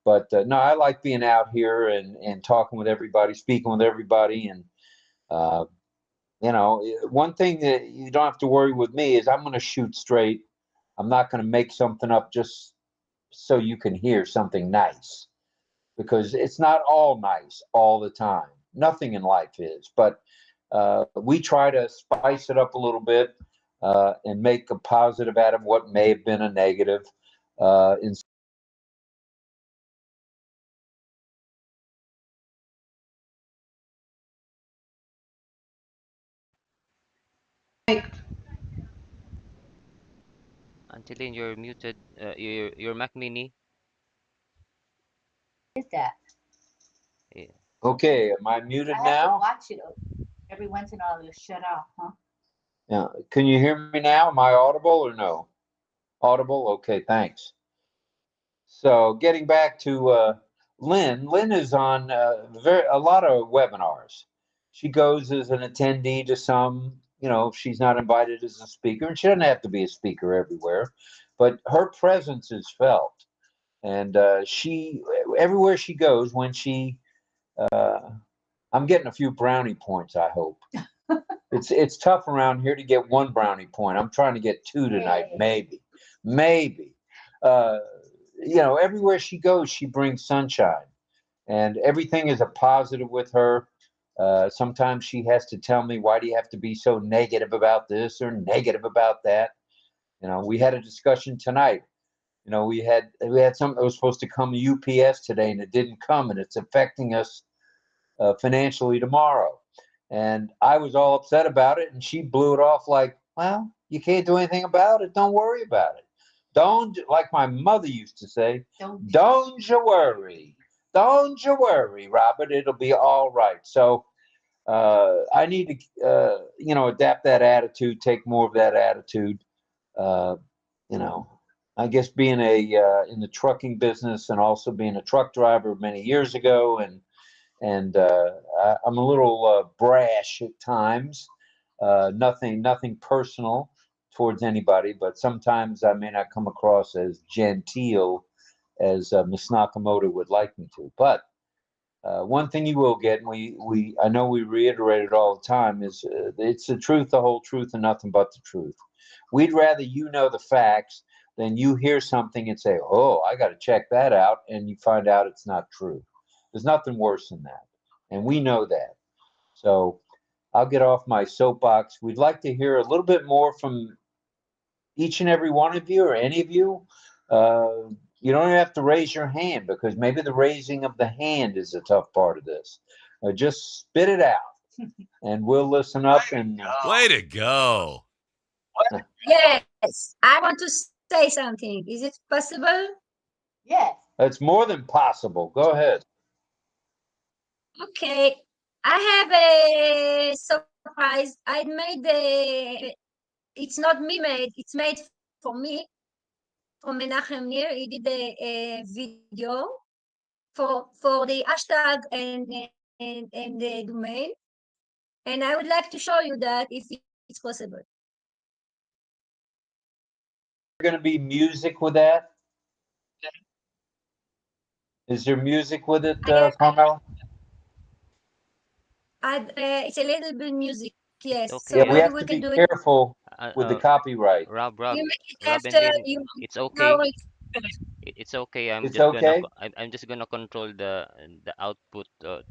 But no, I like being out here and talking with everybody, speaking with everybody. And, you know, one thing that you don't have to worry with me is I'm going to shoot straight. I'm not going to make something up just so you can hear something nice, because it's not all nice all the time. Nothing in life is. But we try to spice it up a little bit and make a positive out of what may have been a negative. Angeline, you're muted. Your Mac Mini. Is that? Yeah. Okay, am I muted I have now? to watch it every once in a while. It'll shut off, huh? Yeah. Can you hear me now? Am I audible or no? Audible? Okay, thanks. So getting back to Lynn. Lynn is on a lot of webinars. She goes as an attendee to some, you know, she's not invited as a speaker, and she doesn't have to be a speaker everywhere, but her presence is felt. And she, everywhere she goes, when she, I'm getting a few brownie points, I hope, It's tough around here to get 1 brownie point. I'm trying to get 2 tonight, maybe. You know, everywhere she goes, she brings sunshine, and everything is a positive with her. Sometimes she has to tell me, why do you have to be so negative about this or negative about that? You know, we had a discussion tonight. You know, we had something that was supposed to come UPS today, and it didn't come, and it's affecting us financially tomorrow. And I was all upset about it, and she blew it off like, well, you can't do anything about it. Don't worry about it. Don't, like my mother used to say, don't you worry. Don't you worry, Robert. It'll be all right. So I need to, you know, adapt that attitude, take more of that attitude. You know, I guess being in the trucking business and also being a truck driver many years ago, and I'm a little brash at times. Nothing personal towards anybody, but sometimes I may not come across as genteel as Miss Nakamoto would like me to. But one thing you will get, and I know we reiterate it all the time, is it's the truth, the whole truth, and nothing but the truth. We'd rather you know the facts than you hear something and say, oh, I got to check that out, and you find out it's not true. There's nothing worse than that, and we know that. So I'll get off my soapbox. We'd like to hear a little bit more from each and every one of you, or any of you. You don't have to raise your hand, because maybe the raising of the hand is the tough part of this. Just spit it out, and we'll listen up. And way to go. Yes, I want to say something. Is it possible? Yes. It's more than possible. Go ahead. Okay. I have a surprise. I made it's not me made, it's made for me, from Menachem Nir. He did a video for the hashtag and the domain. And I would like to show you that if it's possible. Going to be music with that? Is there music with it, Carmel? It's a little bit music, yes. Okay, so yeah, we have to can be do careful with the copyright. Rob, You make it Rob after and you it's okay. know It's okay. It's okay? I'm just gonna control the output. Okay.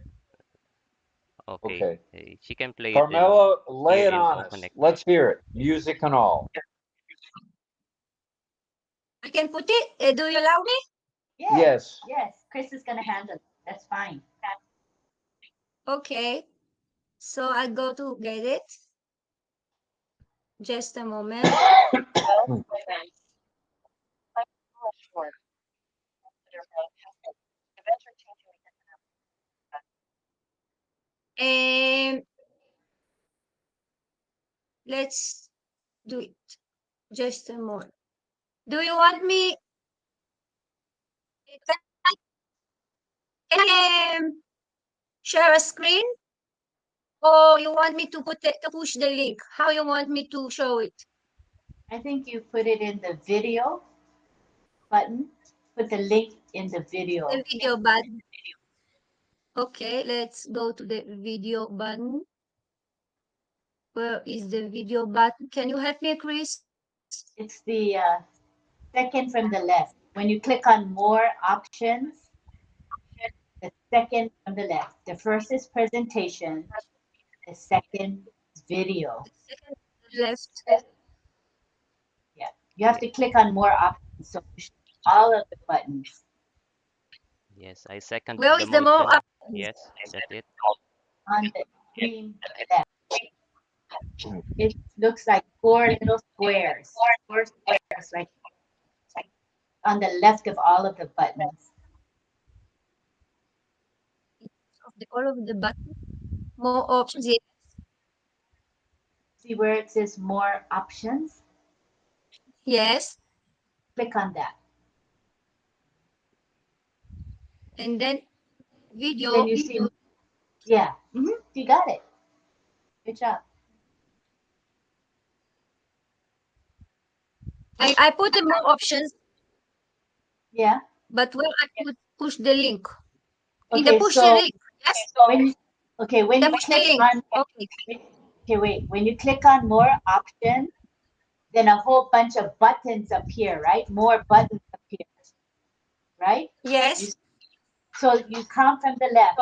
Okay. She can play Carmela, it lay it on us. connect. Let's hear it. Music and all. I can put it. Do you allow me? Yes. Yes. Chris is going to handle it. That's fine. Okay. So I go to get it. Just a moment. And let's do it. Just a moment. Do you want me? Can I share a screen? Or you want me to push the link? How you want me to show it? I think you put it in the video button. Put the link in the video. The video button. Okay, let's go to the video button. Where is the video button? Can you help me, Chris? It's the second from the left. When you click on more options, the second from the left. The first is presentation. The second is video. The second left. Yeah, you have to click on more options. So all of the buttons. Yes, I second Where the is the more motion. options? Yes, that's it. On the extreme left. It looks like 4 little squares. 4 squares, like on the left of all of the buttons. All of the buttons. More options. Yes. See where it says more options? Yes. Click on that. And then video. Then you see, yeah, you got it. Good job. I put the more options. Yeah. But where I could push the link. Okay, In the push so, the link. Yes. When you, okay, when you push the click link. on, Okay. Okay, wait. When you click on more options, then a whole bunch of buttons appear, right? More buttons appear, right? Yes. So you count from the left.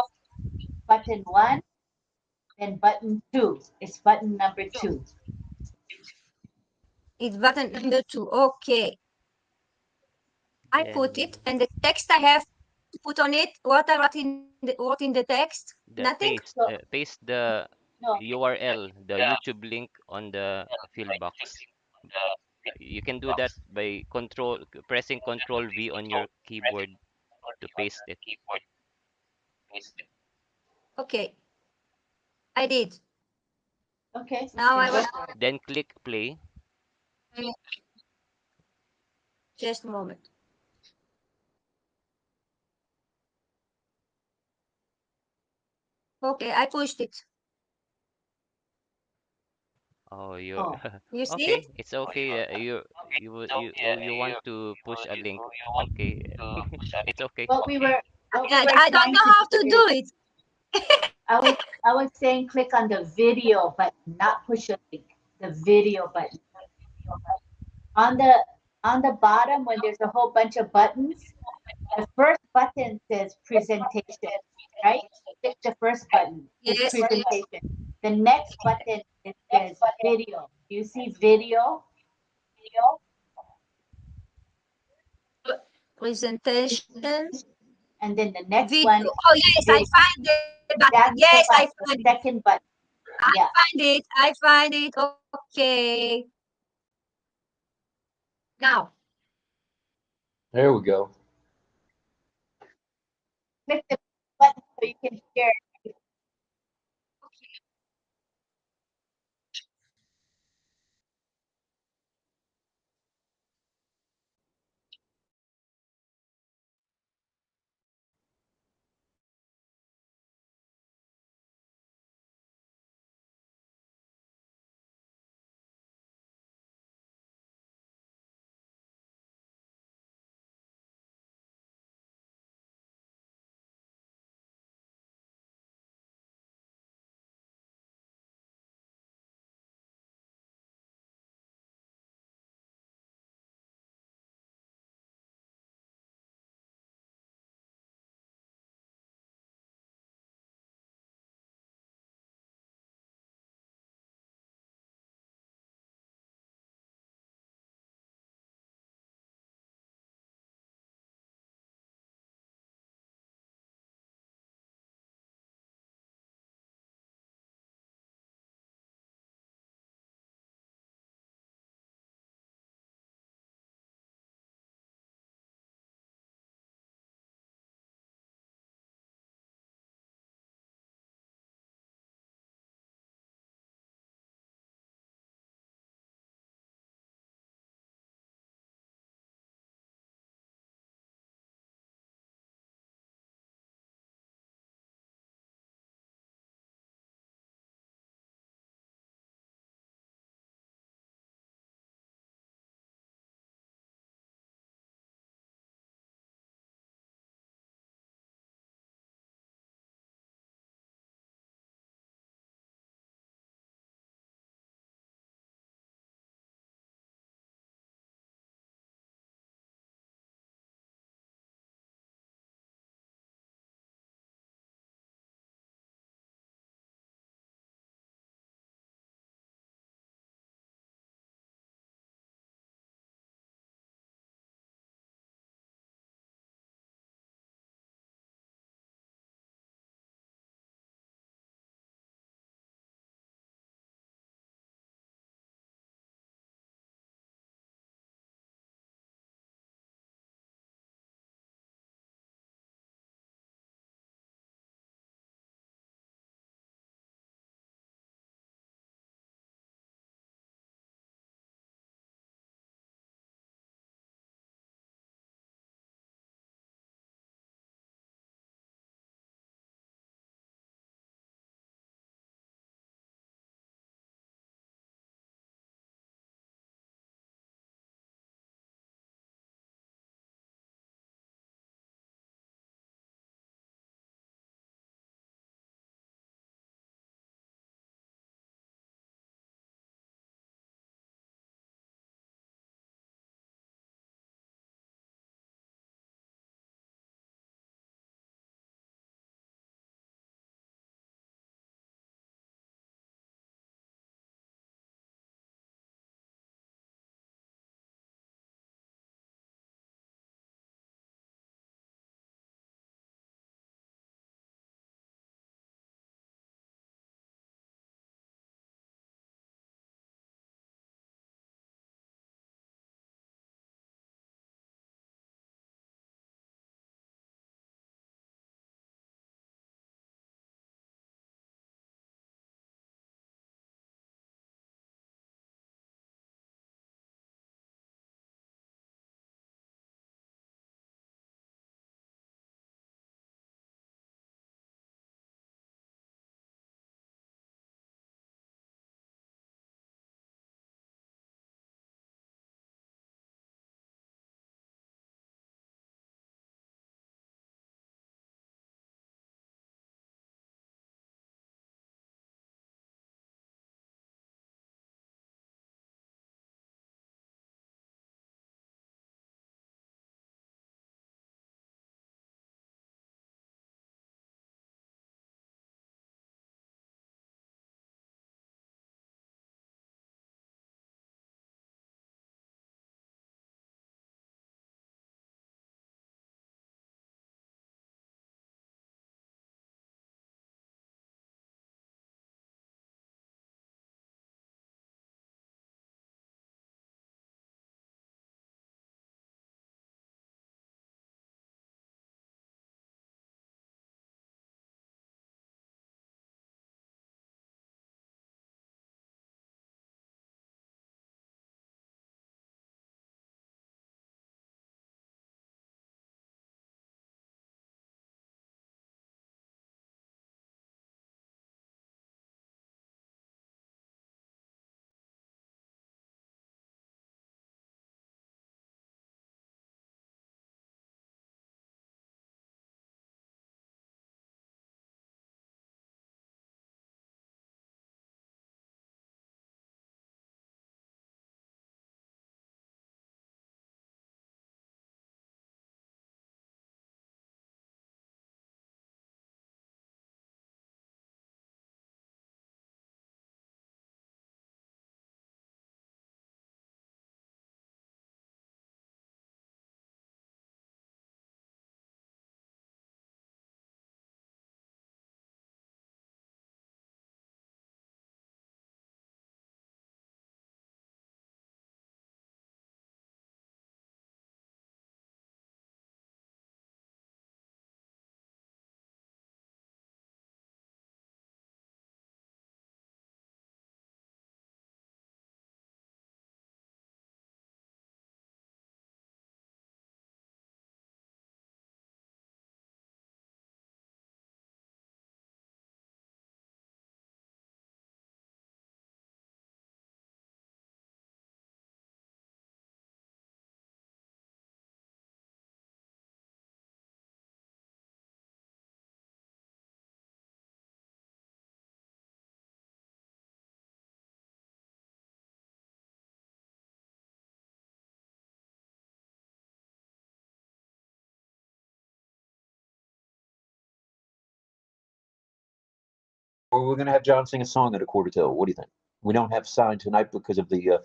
Button 1, then button 2. It's button number 2. It's button number 2. Okay. I put it, and the text I have to put on it. What I wrote in the text? Nothing. Paste the No. URL, the YouTube link on the field box. You can do that by pressing Control V on your keyboard to paste it. Okay. I did. Okay. Now I will. Then click play. Just a moment. Okay, I pushed it. Oh, you You see okay? it? It's okay. You want to push a link? Okay, it's okay. What we were I don't know how to do it. I was saying click on the video button, not push a link. The video button. On the bottom, when there's a whole bunch of buttons, the first button says presentation, right? Click the first button. It's presentation. The next button it says video. Do you see video? Presentation. And then the next video. one. Oh yes, I find the button. Yes, I find the second button. I find it. I find it. Okay. Now. There we go. Click the button so you can share. we're going to have John sing a song at a quarter till. What do you think? We don't have sign tonight because of the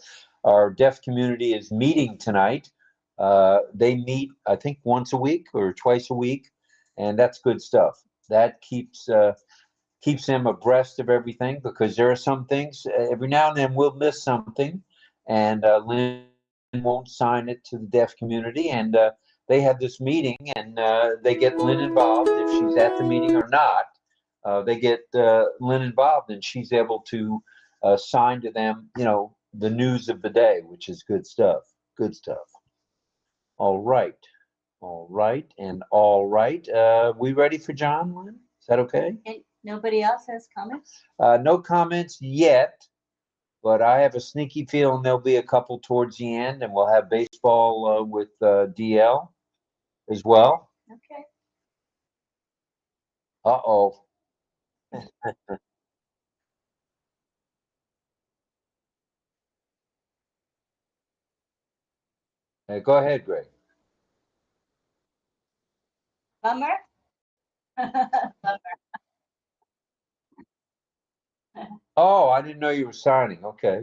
our deaf community is meeting tonight. They meet, I think, once a week or twice a week, and that's good stuff. That keeps them abreast of everything, because there are some things every now and then we'll miss something, and Lynn won't sign it to the deaf community, and they have this meeting, and they get Lynn involved if she's at the meeting or not. They get Lynn involved, and she's able to sign to them, the news of the day, which is good stuff. Good stuff. All right. All right. And all right. We ready for John, Lynn? Is that okay? And nobody else has comments? No comments yet, but I have a sneaky feeling there'll be a couple towards the end, and we'll have baseball with DL as well. Okay. Uh-oh. Go ahead, Greg. Bummer? Oh, I didn't know you were signing. Okay.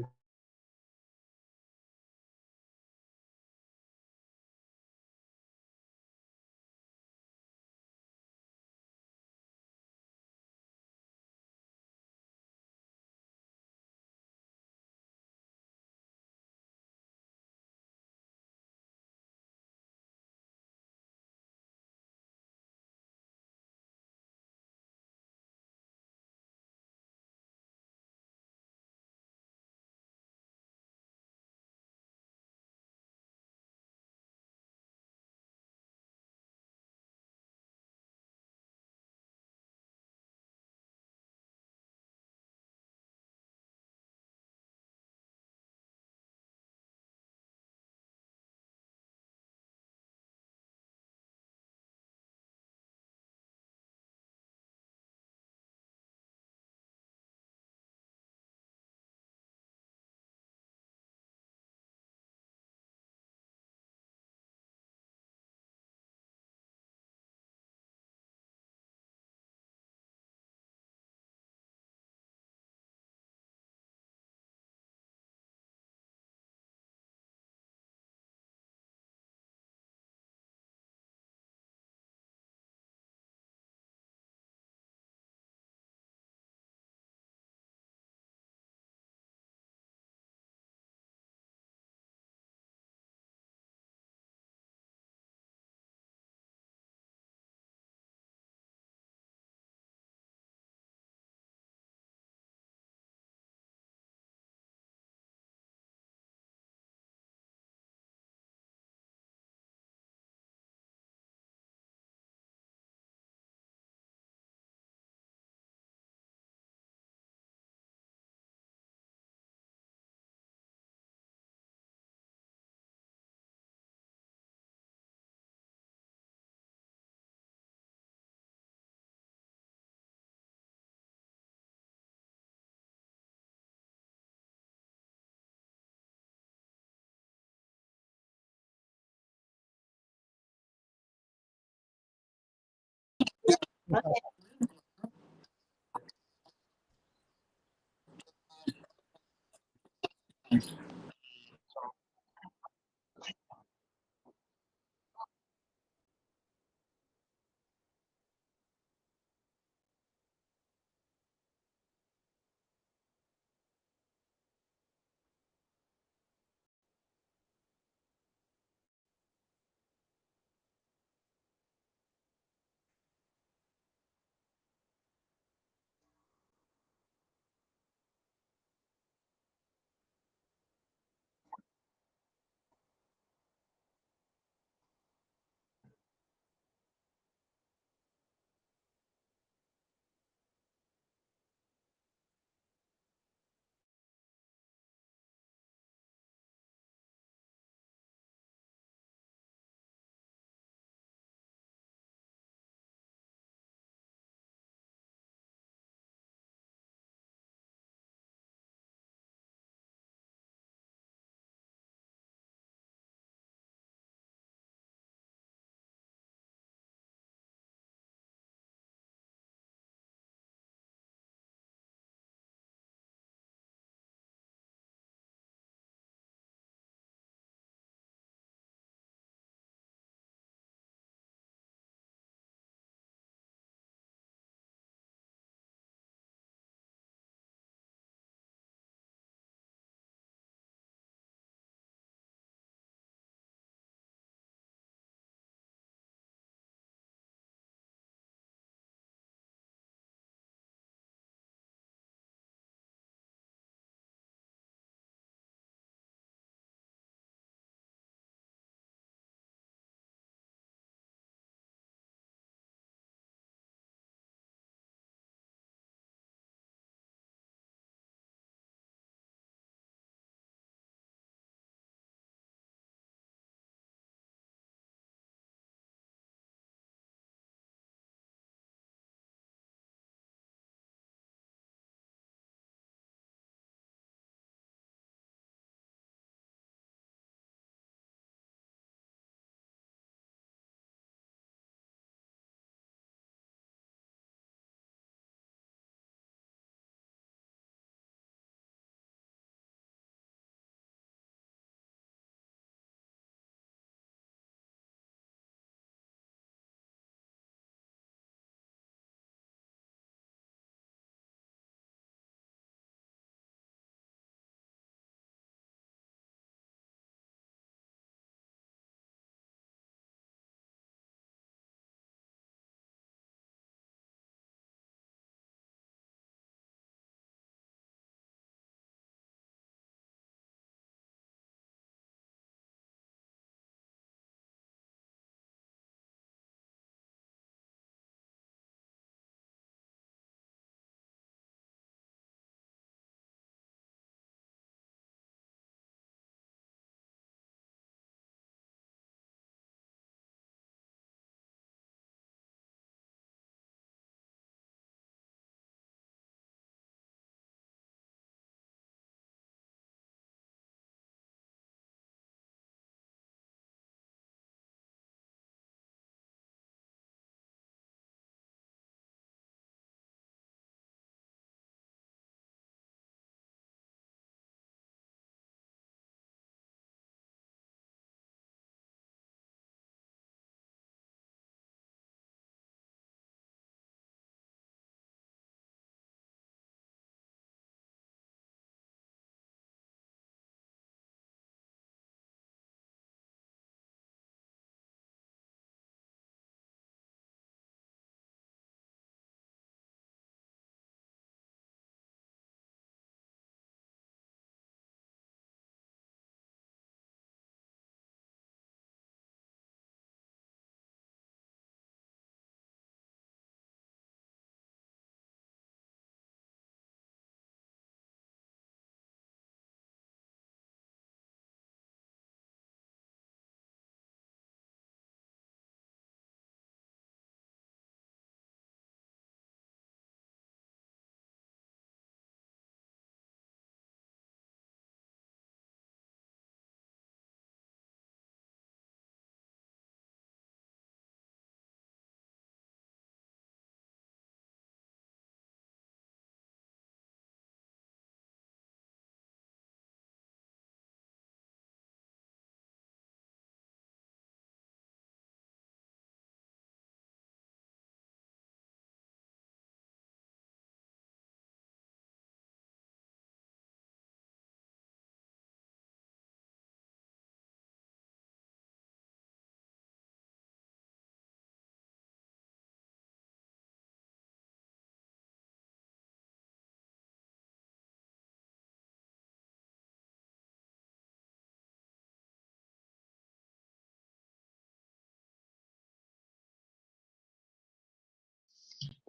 Okay.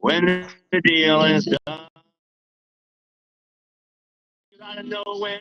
when the deal is done. You gotta know when.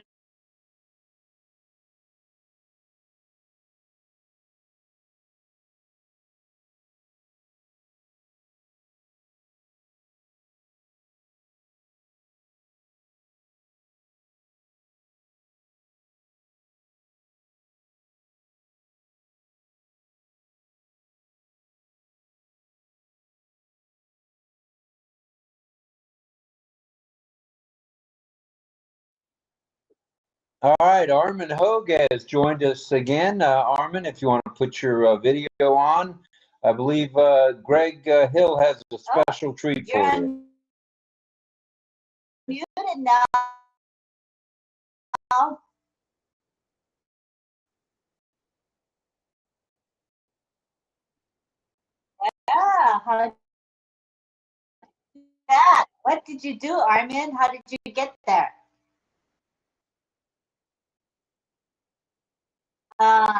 All right, Armin Hogue has joined us again. Armin, if you want to put your video on, I believe Greg Hill has a special treat for you. Muted now. Yeah, what did you do, Armin? How did you get there? Yeah.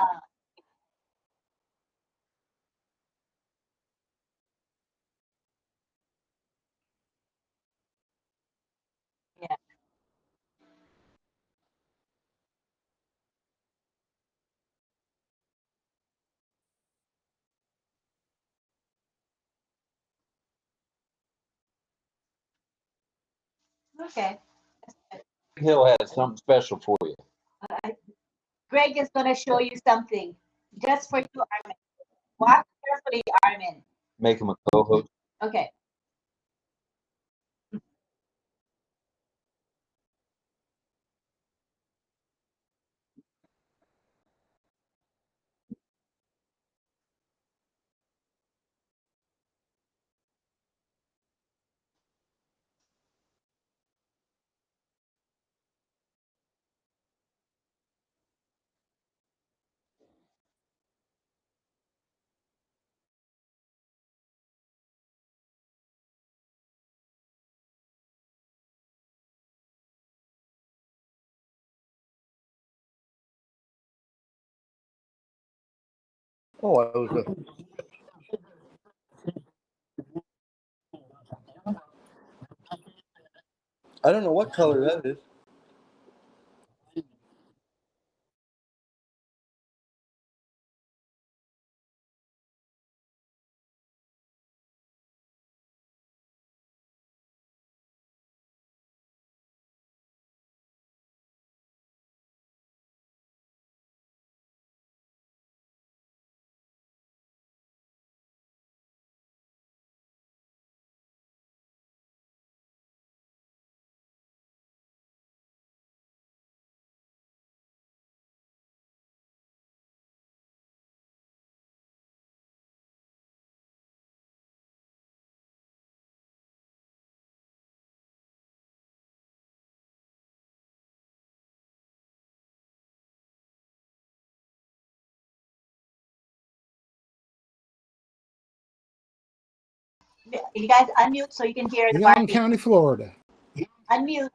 Okay. Hill has something special for you. Greg is going to show you something just for you, Armin. Watch carefully, Armin. Make him a co-host. Okay. Oh, I was. I don't know what color that is. You guys unmute so you can hear the Young barking. County, Florida. Unmute.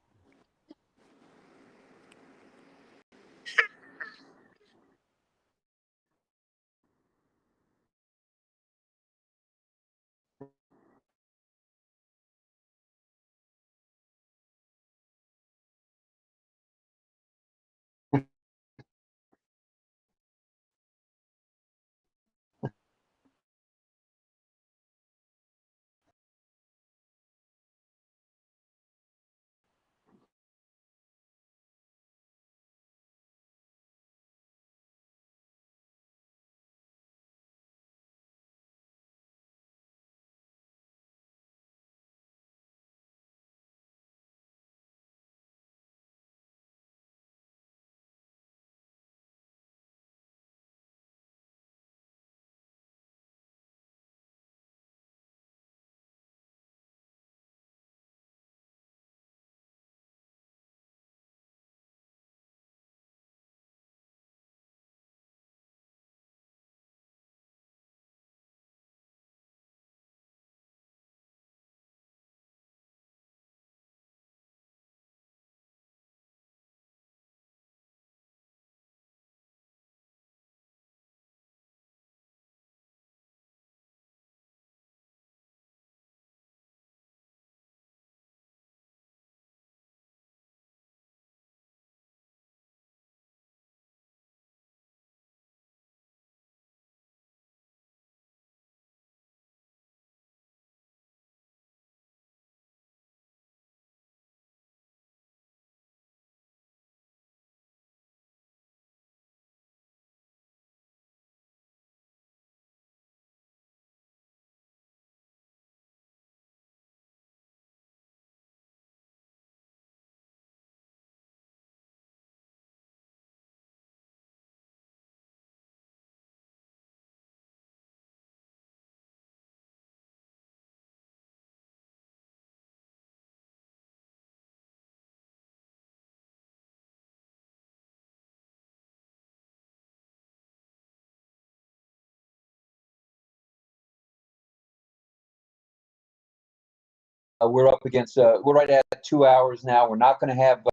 we're up against, we're right at 2 hours now. We're not going to have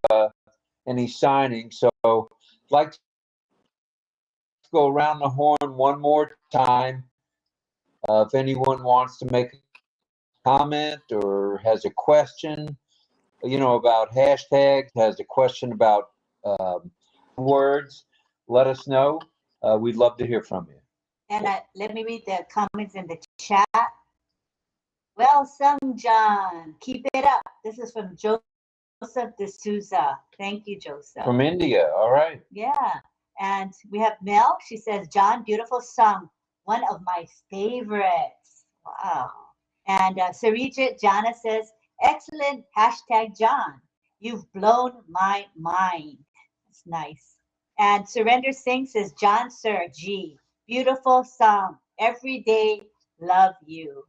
any signing. So I'd like to go around the horn one more time. If anyone wants to make a comment or has a question, about hashtags, has a question about words, let us know. We'd love to hear from you. And let me read the comments in the chat. Well sung, John. Keep it up. This is from Joseph D'Souza. Thank you, Joseph. From India. All right. Yeah. And we have Mel. She says, John, beautiful song. One of my favorites. Wow. And Sarijit Jana says, excellent hashtag John. You've blown my mind. That's nice. And Surrender Singh says, John Sir G. Beautiful song. Every day, love you.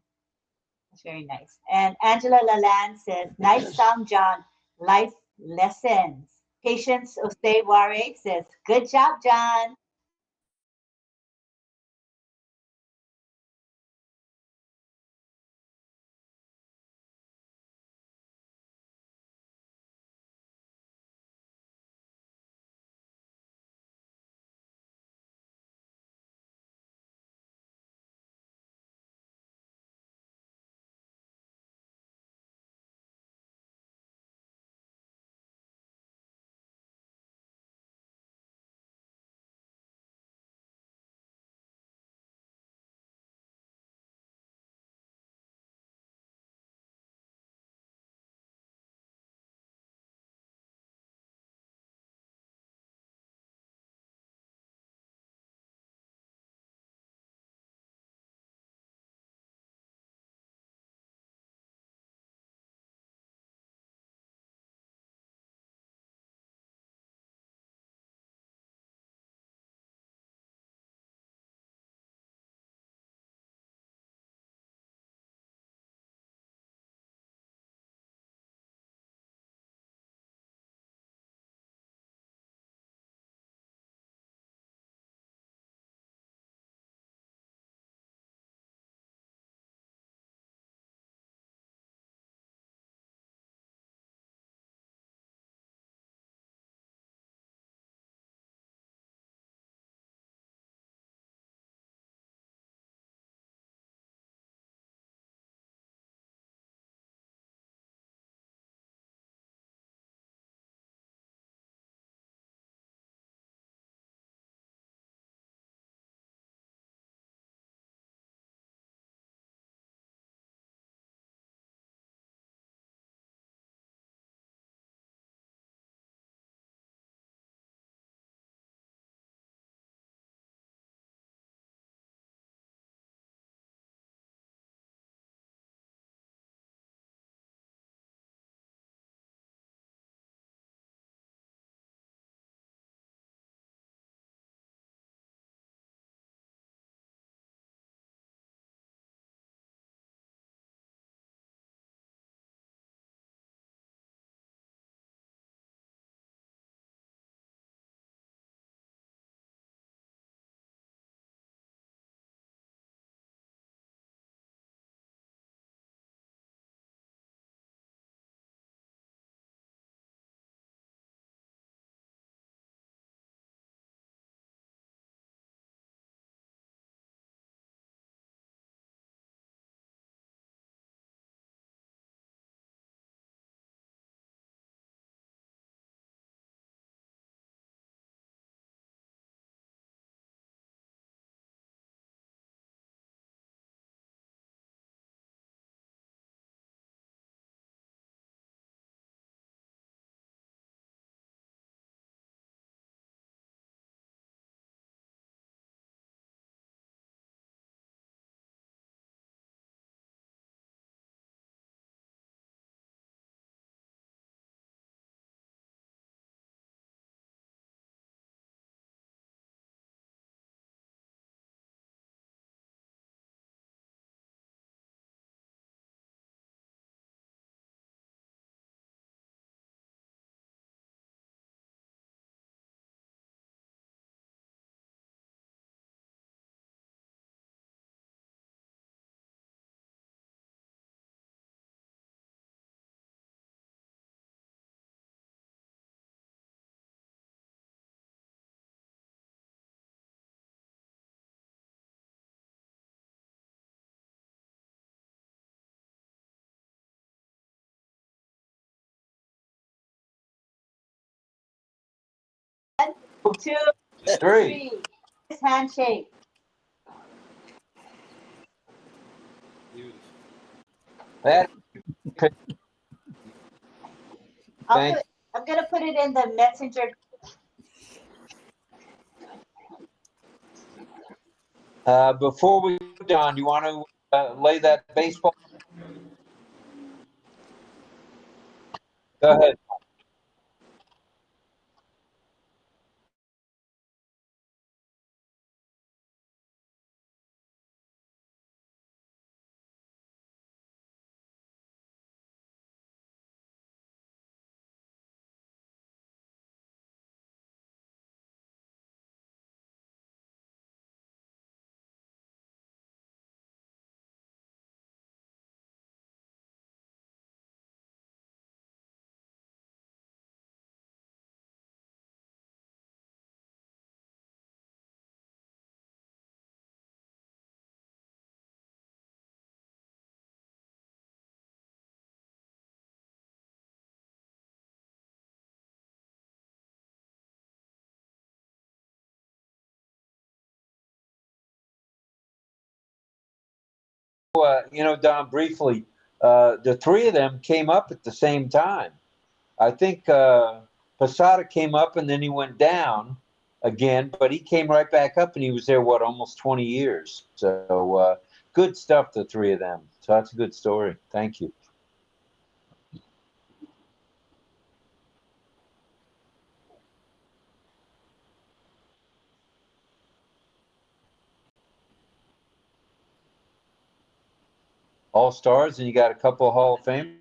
That's very nice. And Angela Laland says, nice song, John. Life lessons. Patience 𝗔𝗹𝗴𝘁𝗵𝗺 says, good job, John. 2, Three. 3. Handshake. That. I'm gonna put it in the messenger. Before we go, Don, you want to lay that baseball? Go ahead. Don, briefly, the three of them came up at the same time. I think 𝗏𝗁𝗄𝗏 came up and then he went down again, but he came right back up and he was there, almost 20 years. So good stuff, the three of them. So that's a good story. Thank you. All-Stars, and you got a couple of Hall of Fame.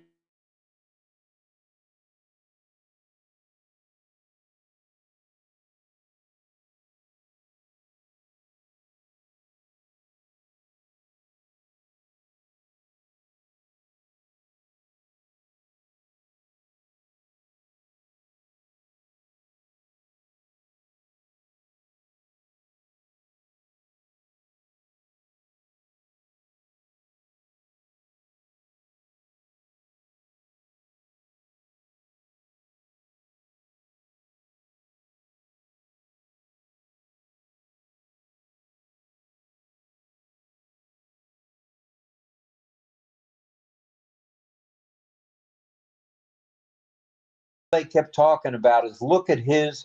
They kept talking about is look at his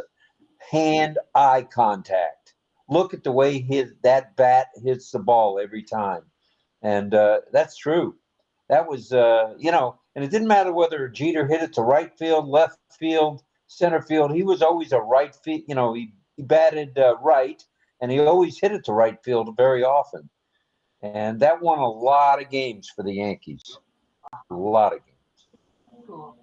hand-eye contact. Look at the way that bat hits the ball every time. And that's true. That was, and it didn't matter whether Jeter hit it to right field, left field, center field. He was always a right field. He batted right, and he always hit it to right field very often. And that won a lot of games for the Yankees. A lot of games. Cool.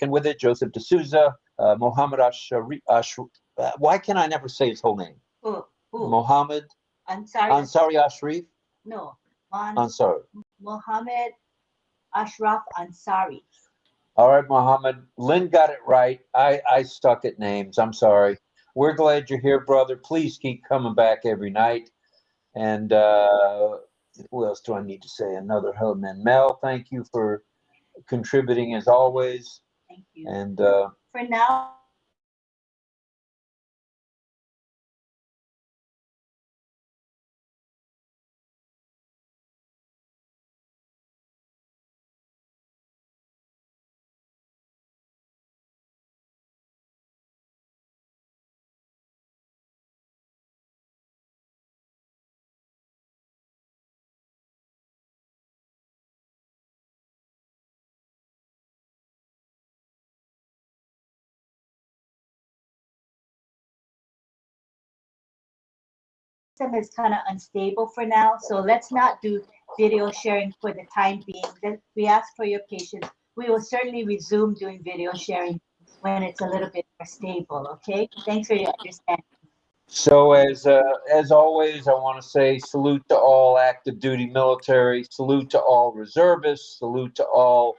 And with it, Joseph D'Souza, Mohammed why can I never say his whole name? Who? Mohammed Ansari Ashrif? No. Ansari. Mohammed Ashraf Ansari. All right, Mohammed. Lynn got it right. I stuck at names. I'm sorry. We're glad you're here, brother. Please keep coming back every night. And who else do I need to say? Another Hillman. Mel, thank you for contributing as always. Thank you. And for now, system is kind of unstable for now, so let's not do video sharing for the time being. We ask for your patience. We will certainly resume doing video sharing when it's a little bit more stable, okay? Thanks for your understanding. So as always, I want to say salute to all active duty military, salute to all reservists, salute to all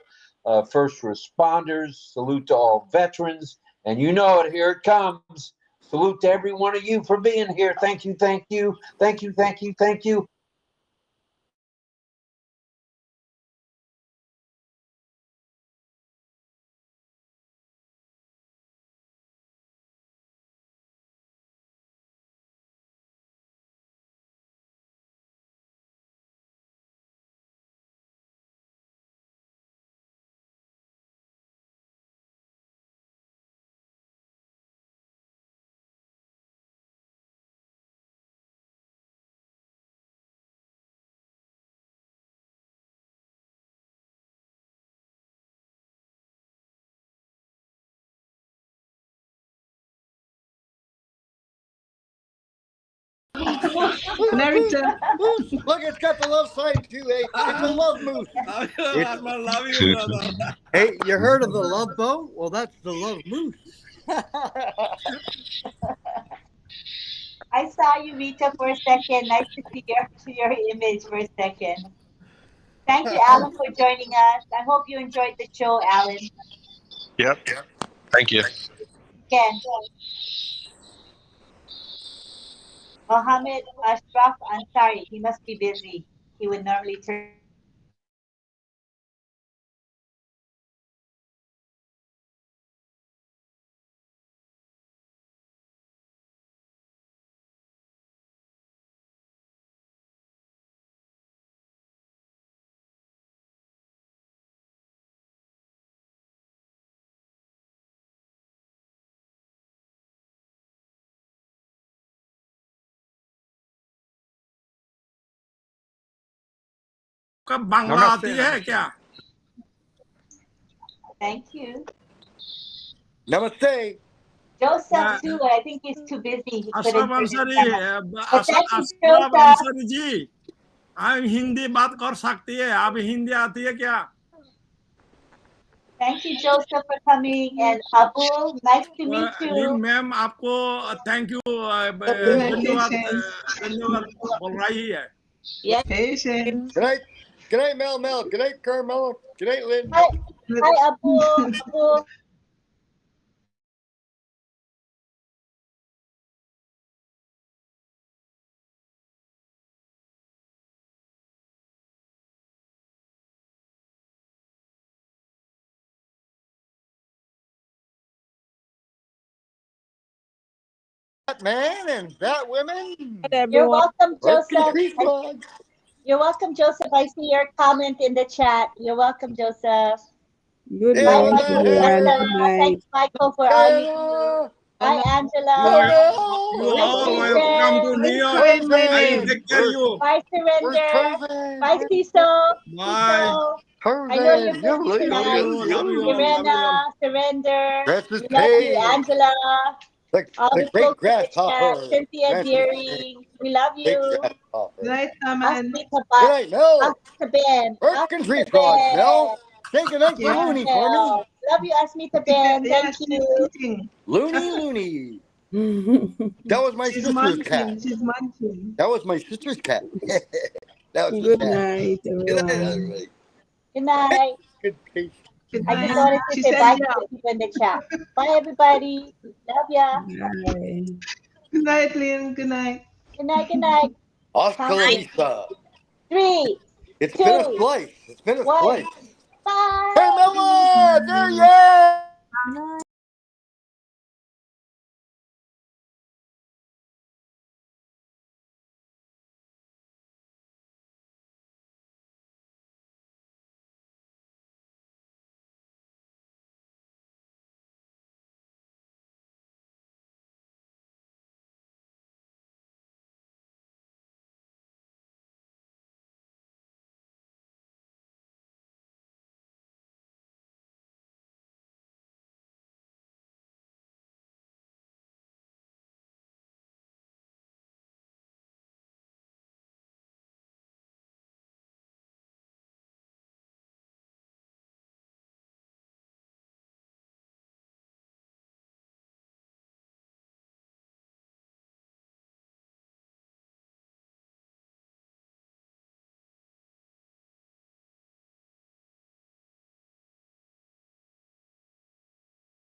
first responders, salute to all veterans, and you know it, here it comes. Salute to every one of you for being here. Thank you, thank you, thank you, thank you, thank you. Look, it's got the love sign too, eh? It's a love moose. I love you, brother. Hey, you heard of the love boat? Well, that's the love moose. I saw you, Rita, for a second. Nice to see your image for a second. Thank you, Alan, for joining us. I hope you enjoyed the show, Alan. Yep. Thank you. Again. Mohammed Ashraf Ansari, he must be busy. He would normally turn. Bangla आती है क्या? Thank you. Namaste. Joseph too. I think he's too busy. He Ashraf couldn't turn Ansari, his camera. But thank you, Ashraf Joseph. Ansari जी, आप हिंदी बात कर सकती है? आप हिंदी आती है क्या? Thank you, Joseph, for coming. And Abu, nice to meet you. Ma'am आपको थैंक यू धन्यवाद बोल रही है. Yeah. Patience. Good night, Mel. Good night, Carmelo. Good night, Lynn. Hi, Abu. Abu. Man and that women. You're welcome, Joseph. You're welcome, Joseph. I see your comment in the chat. You're welcome, Joseph. Good night, everyone. Thanks, Michael, for all you do. Hi, Angela. You all welcome to New York. I will take care of you. Bye, Surrender. Bye, Cecil. Bye. I know you're busy tonight. Irena, Surrender. We love you, Angela. The great grasshopper. Cynthia Deering. We love you. Good night, Aman. Good night, Mel. Ben. Working tree frogs, Mel. Say good night to Looney for me. Love you, Asmita Ben. Thank you. Looney. That was my sister's cat. She's munching. That was my sister's cat. That was Good night, everyone. Good night. Good peace. I just wanted to say bye to the people in the chat. Bye, everybody. Love ya. Bye. Good night, Lynn. Good night. Good night. Good night. Hasta la vista. 3, It's 2, been a slice. It's been a 1. slice. Bye. Hey, Mella! There you are!